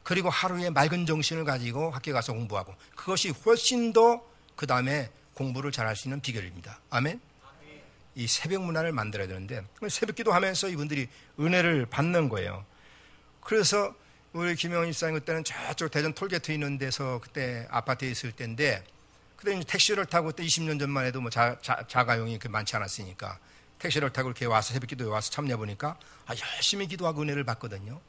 그리고 하루에 맑은 정신을 가지고 학교 가서 공부하고, 그것이 훨씬 더 그 다음에 공부를 잘할 수 있는 비결입니다. 아멘? 이 새벽 문화를 만들어야 되는데, 새벽 기도하면서 이분들이 은혜를 받는 거예요. 그래서 우리 김영훈 집사님 그때는 저쪽 대전 톨게이트 있는 데서 그때 아파트에 있을 때인데, 그때 이제 택시를 타고, 그때 20년 전만 해도 뭐 자가용이 많지 않았으니까 택시를 타고 이렇게 와서 새벽 기도에 와서 참여해보니까 열심히 기도하고 은혜를 받거든요.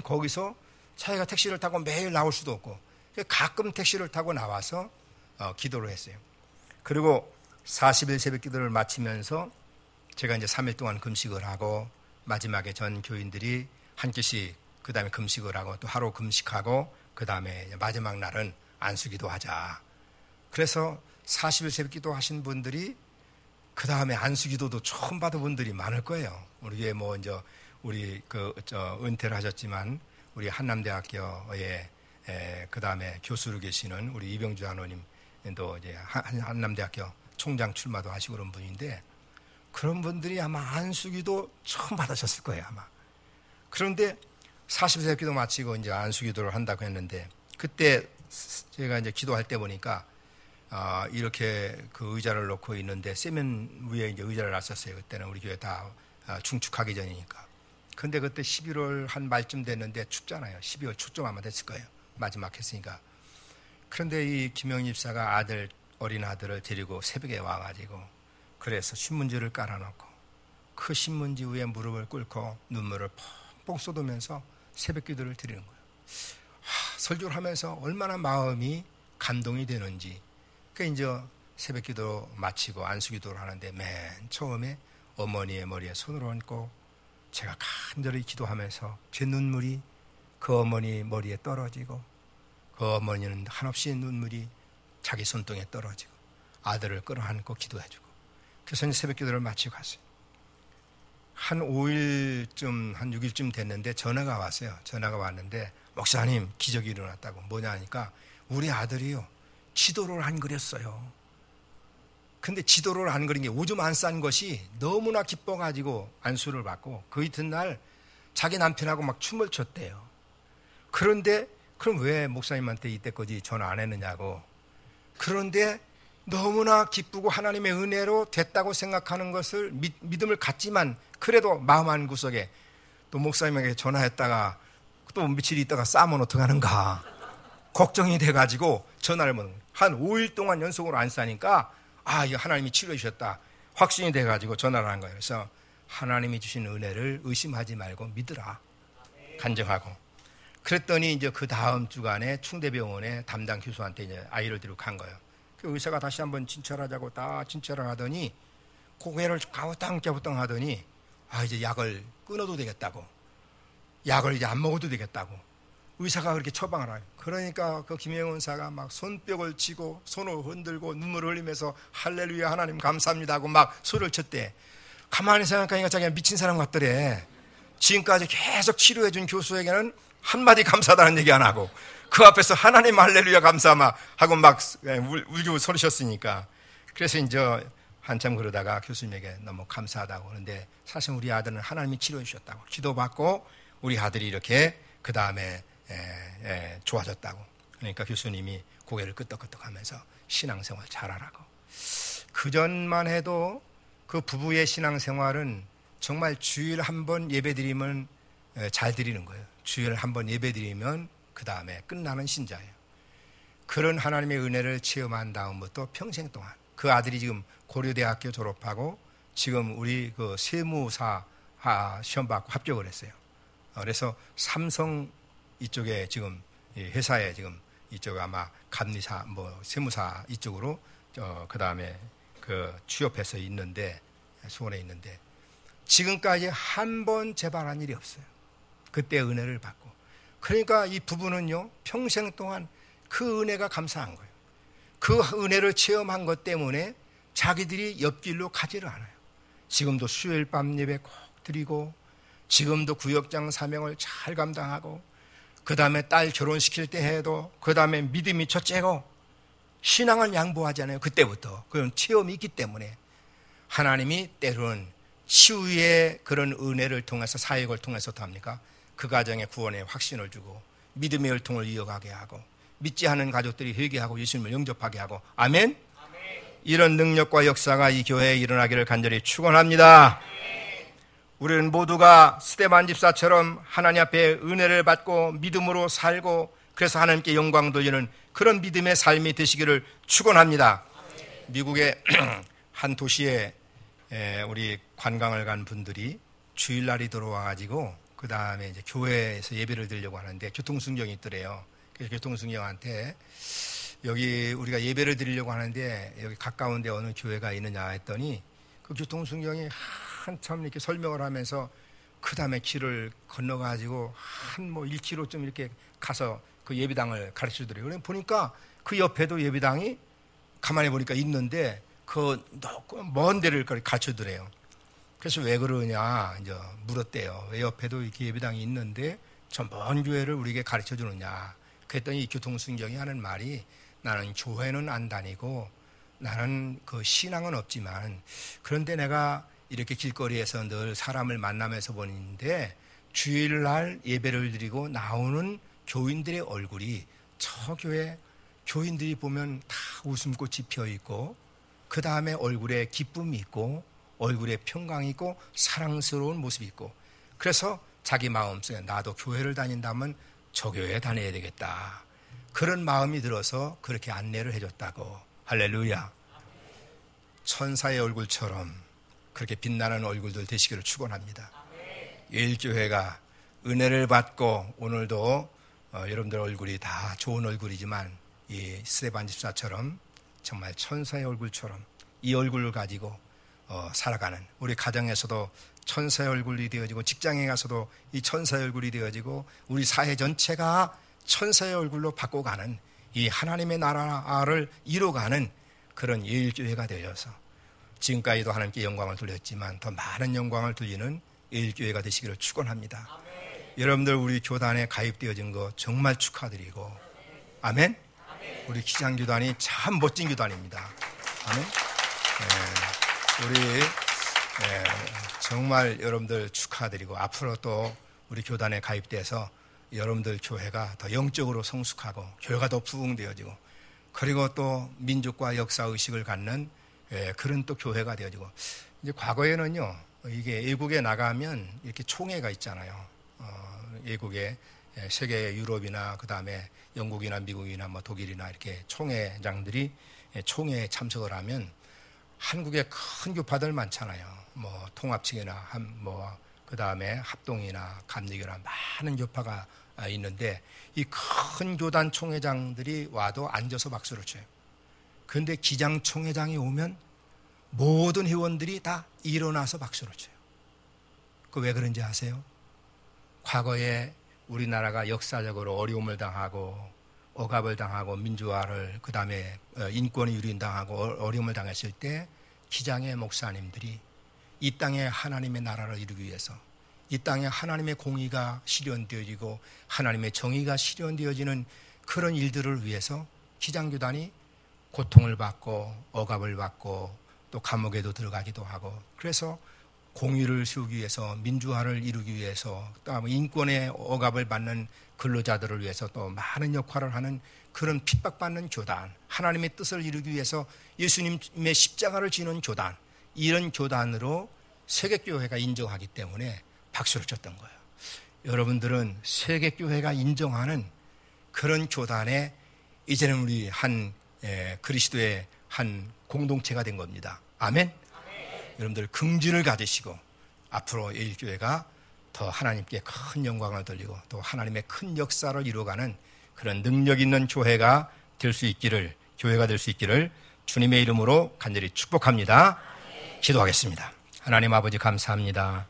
거기서 자기가 택시를 타고 매일 나올 수도 없고 가끔 택시를 타고 나와서 기도를 했어요. 그리고 40일 새벽 기도를 마치면서 제가 이제 3일 동안 금식을 하고, 마지막에 전 교인들이 한 끼씩 그 다음에 금식을 하고 또 하루 금식하고 그 다음에 마지막 날은 안수기도 하자. 그래서 40일 새벽 기도 하신 분들이 그 다음에 안수기도도 처음 받은 분들이 많을 거예요. 우리 뭐 이제 우리 은퇴를 하셨지만 우리 한남대학교에 그 다음에 교수로 계시는 우리 이병주 장로님도 이제 한남대학교 총장 출마도 하시고 그런 분인데, 그런 분들이 아마 안수기도 처음 받으셨을 거예요, 아마. 그런데 40세 기도 마치고 이제 안수기도를 한다고 했는데, 그때 제가 이제 기도할 때 보니까 이렇게 그 의자를 놓고 있는데 세면 위에 이제 의자를 놨었어요. 그때는 우리 교회 다 중축하기 전이니까. 근데 그때 11월 한 말쯤 됐는데 춥잖아요. 12월 초쯤 아마 됐을 거예요. 마지막 했으니까. 그런데 이 김영희 집사가 어린 아들을 데리고 새벽에 와가지고, 그래서 신문지를 깔아놓고 그 신문지 위에 무릎을 꿇고 눈물을 펑펑 쏟으면서 새벽 기도를 드리는 거예요. 설교를 하면서 얼마나 마음이 감동이 되는지. 그러니까 이제 새벽 기도 마치고 안수 기도를 하는데, 맨 처음에 어머니의 머리에 손을 얹고 제가 간절히 기도하면서 제 눈물이 그 어머니 머리에 떨어지고, 그 어머니는 한없이 눈물이 자기 손등에 떨어지고 아들을 끌어안고 기도해주고, 그래서 새벽 기도를 마치고 갔어요. 한 5일쯤 한 6일쯤 됐는데 전화가 왔어요. 전화가 왔는데, 목사님 기적이 일어났다고. 뭐냐 하니까 우리 아들이요 지도를 안 그렸어요. 근데 지도를 안 그린 게 오줌 안 싼 것이 너무나 기뻐가지고 안수를 받고, 그 이튿날 자기 남편하고 막 춤을 췄대요. 그런데 그럼 왜 목사님한테 이때까지 전화 안 했느냐고. 그런데 너무나 기쁘고 하나님의 은혜로 됐다고 생각하는 것을 믿음을 갖지만, 그래도 마음 한 구석에 또 목사님에게 전화했다가 또 며칠 있다가 싸면 어떡하는가 걱정이 돼가지고 전화를 한 5일 동안 연속으로 안 싸니까 이거 하나님이 치료해 주셨다 확신이 돼가지고 전화를 한 거예요. 그래서 하나님이 주신 은혜를 의심하지 말고 믿으라, 간증하고. 그랬더니 이제 그 다음 주간에 충대병원에 담당 교수한테 이제 아이를 데리고 간 거예요. 그 의사가 다시 한번 진찰하자고 다 진찰을 하더니 고개를 가우땅깨부땅 하더니 이제 약을 끊어도 되겠다고, 약을 이제 안 먹어도 되겠다고 의사가 그렇게 처방을 해요. 그러니까 그 김영훈 사가 막 손뼉을 치고 손을 흔들고 눈물을 흘리면서 할렐루야 하나님 감사합니다 하고 막 소리를 쳤대. 가만히 생각하니까 자기가 미친 사람 같더래. 지금까지 계속 치료해준 교수에게는 한마디 감사하다는 얘기 안 하고 그 앞에서 하나님 할렐루야 감사마 하고 막 울고 소리셨으니까. 그래서 이제 한참 그러다가 교수님에게 너무 감사하다고 그러는데, 사실 우리 아들은 하나님이 치료해 주셨다고 기도받고 우리 아들이 이렇게 그 다음에 좋아졌다고. 그러니까 교수님이 고개를 끄덕끄덕하면서 신앙생활 잘하라고. 그전만 해도 그 부부의 신앙생활은 정말 주일 한 번 예배드리면 잘 드리는 거예요. 주일 한 번 예배드리면 그 다음에 끝나는 신자예요. 그런 하나님의 은혜를 체험한 다음부터 평생 동안 그 아들이 지금 고려대학교 졸업하고 지금 우리 그 세무사 시험 받고 합격을 했어요. 그래서 삼성 이쪽에 지금 회사에 지금 이쪽 아마 감리사 세무사 이쪽으로 그 다음에 그 취업해서 있는데, 수원에 있는데 지금까지 한 번 재발한 일이 없어요. 그때 은혜를 받고. 그러니까 이 부부는요 평생 동안 그 은혜가 감사한 거예요. 그 은혜를 체험한 것 때문에 자기들이 옆길로 가지를 않아요. 지금도 수요일 밤 예배 꼭 드리고, 지금도 구역장 사명을 잘 감당하고, 그 다음에 딸 결혼시킬 때 해도, 그 다음에 믿음이 첫째고, 신앙은 양보하잖아요. 그때부터. 그런 체험이 있기 때문에 하나님이 때로는 치유의 그런 은혜를 통해서, 사역을 통해서 또 합니까? 그 가정에 구원의 확신을 주고 믿음의 열통을 이어가게 하고, 믿지 않은 가족들이 회개하고 예수님을 영접하게 하고. 아멘? 이런 능력과 역사가 이 교회에 일어나기를 간절히 축원합니다. 우리는 모두가 스데반 집사처럼 하나님 앞에 은혜를 받고 믿음으로 살고, 그래서 하나님께 영광 돌리는 그런 믿음의 삶이 되시기를 축원합니다. 미국의 한 도시에 우리 관광을 간 분들이 주일날이 들어와가지고 그 다음에 이제 교회에서 예배를 드리려고 하는데 교통순경이 있더래요. 그래서 교통순경한테 여기 우리가 예배를 드리려고 하는데 여기 가까운데 어느 교회가 있느냐 했더니, 그 교통순경이 한참 이렇게 설명을 하면서 그 다음에 길을 건너가지고 한 뭐 1km쯤 이렇게 가서 그 예배당을 가르쳐 주더래요. 보니까 그 옆에도 예배당이 가만히 보니까 있는데 그 먼 데를 가르쳐 주더래요. 그래서 왜 그러냐 이제 물었대요. 왜 옆에도 이렇게 예배당이 있는데 저 먼 교회를 우리에게 가르쳐 주느냐. 그랬더니 이 교통순경이 하는 말이, 나는 교회는 안 다니고 나는 그 신앙은 없지만, 그런데 내가 이렇게 길거리에서 늘 사람을 만나면서 보는데 주일날 예배를 드리고 나오는 교인들의 얼굴이, 저 교회 교인들이 보면 다 웃음꽃이 피어있고, 그 다음에 얼굴에 기쁨이 있고 얼굴에 평강이 있고 사랑스러운 모습이 있고, 그래서 자기 마음속에 나도 교회를 다닌다면 저 교회에 다녀야 되겠다, 그런 마음이 들어서 그렇게 안내를 해줬다고. 할렐루야. 천사의 얼굴처럼 그렇게 빛나는 얼굴들 되시기를 축원합니다. 예일교회가 은혜를 받고, 오늘도 여러분들 얼굴이 다 좋은 얼굴이지만 이 스데반 집사처럼 정말 천사의 얼굴처럼 이 얼굴을 가지고 살아가는, 우리 가정에서도 천사의 얼굴이 되어지고, 직장에 가서도 이 천사의 얼굴이 되어지고, 우리 사회 전체가 천사의 얼굴로 바꿔가는 이 하나님의 나라를 이뤄가는 그런 예일교회가 되어서 지금까지도 하나님께 영광을 돌렸지만 더 많은 영광을 돌리는 예일교회가 되시기를 축원합니다. 여러분들 우리 교단에 가입되어진 거 정말 축하드리고, 아멘? 우리 기장교단이 참 멋진 교단입니다. 아멘? 우리 정말 여러분들 축하드리고, 앞으로 또 우리 교단에 가입돼서 여러분들 교회가 더 영적으로 성숙하고 교회가 더 부흥되어지고, 그리고 또 민족과 역사의식을 갖는 그런 또 교회가 되어지고. 이제 과거에는요, 이게 외국에 나가면 이렇게 총회가 있잖아요. 외국에 세계 유럽이나 그 다음에 영국이나 미국이나 뭐 독일이나 이렇게 총회장들이 총회에 참석을 하면 한국에 큰 교파들 많잖아요. 뭐 통합측이나 뭐 그 다음에 합동이나 감리교나 많은 교파가 있는데, 이 큰 교단 총회장들이 와도 앉아서 박수를 쳐요. 그런데 기장 총회장이 오면 모든 회원들이 다 일어나서 박수를 쳐요. 그 왜 그런지 아세요? 과거에 우리나라가 역사적으로 어려움을 당하고 억압을 당하고 민주화를, 그 다음에 인권이 유린당하고 어려움을 당했을 때 기장의 목사님들이 이 땅에 하나님의 나라를 이루기 위해서, 이 땅에 하나님의 공의가 실현되어지고 하나님의 정의가 실현되어지는 그런 일들을 위해서 기장교단이 고통을 받고 억압을 받고 또 감옥에도 들어가기도 하고, 그래서 공의를 세우기 위해서, 민주화를 이루기 위해서, 또 인권의 억압을 받는 근로자들을 위해서 또 많은 역할을 하는 그런 핍박받는 교단, 하나님의 뜻을 이루기 위해서 예수님의 십자가를 지는 교단, 이런 교단으로 세계교회가 인정하기 때문에 박수를 쳤던 거예요. 여러분들은 세계교회가 인정하는 그런 교단에 이제는 우리 한 그리스도의 한 공동체가 된 겁니다. 아멘? 여러분들 긍진을 가지시고 앞으로 예일교회가 더 하나님께 큰 영광을 돌리고 또 하나님의 큰 역사를 이루어가는 그런 능력 있는 교회가 될 수 있기를, 교회가 될 수 있기를 주님의 이름으로 간절히 축복합니다. 기도하겠습니다. 하나님 아버지 감사합니다.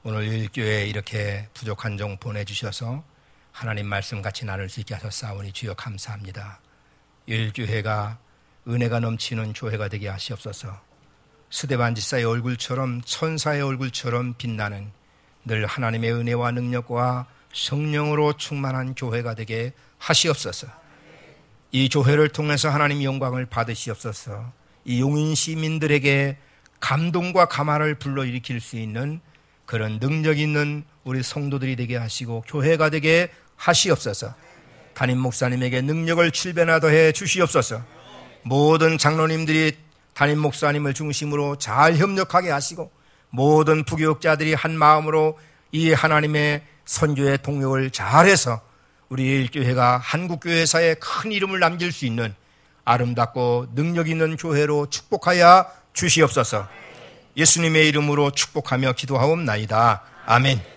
오늘 예일교회에 이렇게 부족한 종 보내주셔서 하나님 말씀 같이 나눌 수 있게 하셨사오니 주여 감사합니다. 예일교회가 은혜가 넘치는 교회가 되게 하시옵소서. 스데반 지사의 얼굴처럼 천사의 얼굴처럼 빛나는 늘 하나님의 은혜와 능력과 성령으로 충만한 교회가 되게 하시옵소서. 이 교회를 통해서 하나님 영광을 받으시옵소서. 이 용인 시민들에게 감동과 감화를 불러일으킬 수 있는 그런 능력 있는 우리 성도들이 되게 하시고 교회가 되게 하시옵소서. 담임 목사님에게 능력을 7배나 더해 주시옵소서. 모든 장로님들이 담임 목사님을 중심으로 잘 협력하게 하시고 모든 부교육자들이 한 마음으로 이 하나님의 선교의 동역을 잘해서 우리 일교회가 한국교회사에 큰 이름을 남길 수 있는 아름답고 능력 있는 교회로 축복하여 주시옵소서. 예수님의 이름으로 축복하며 기도하옵나이다. 아멘.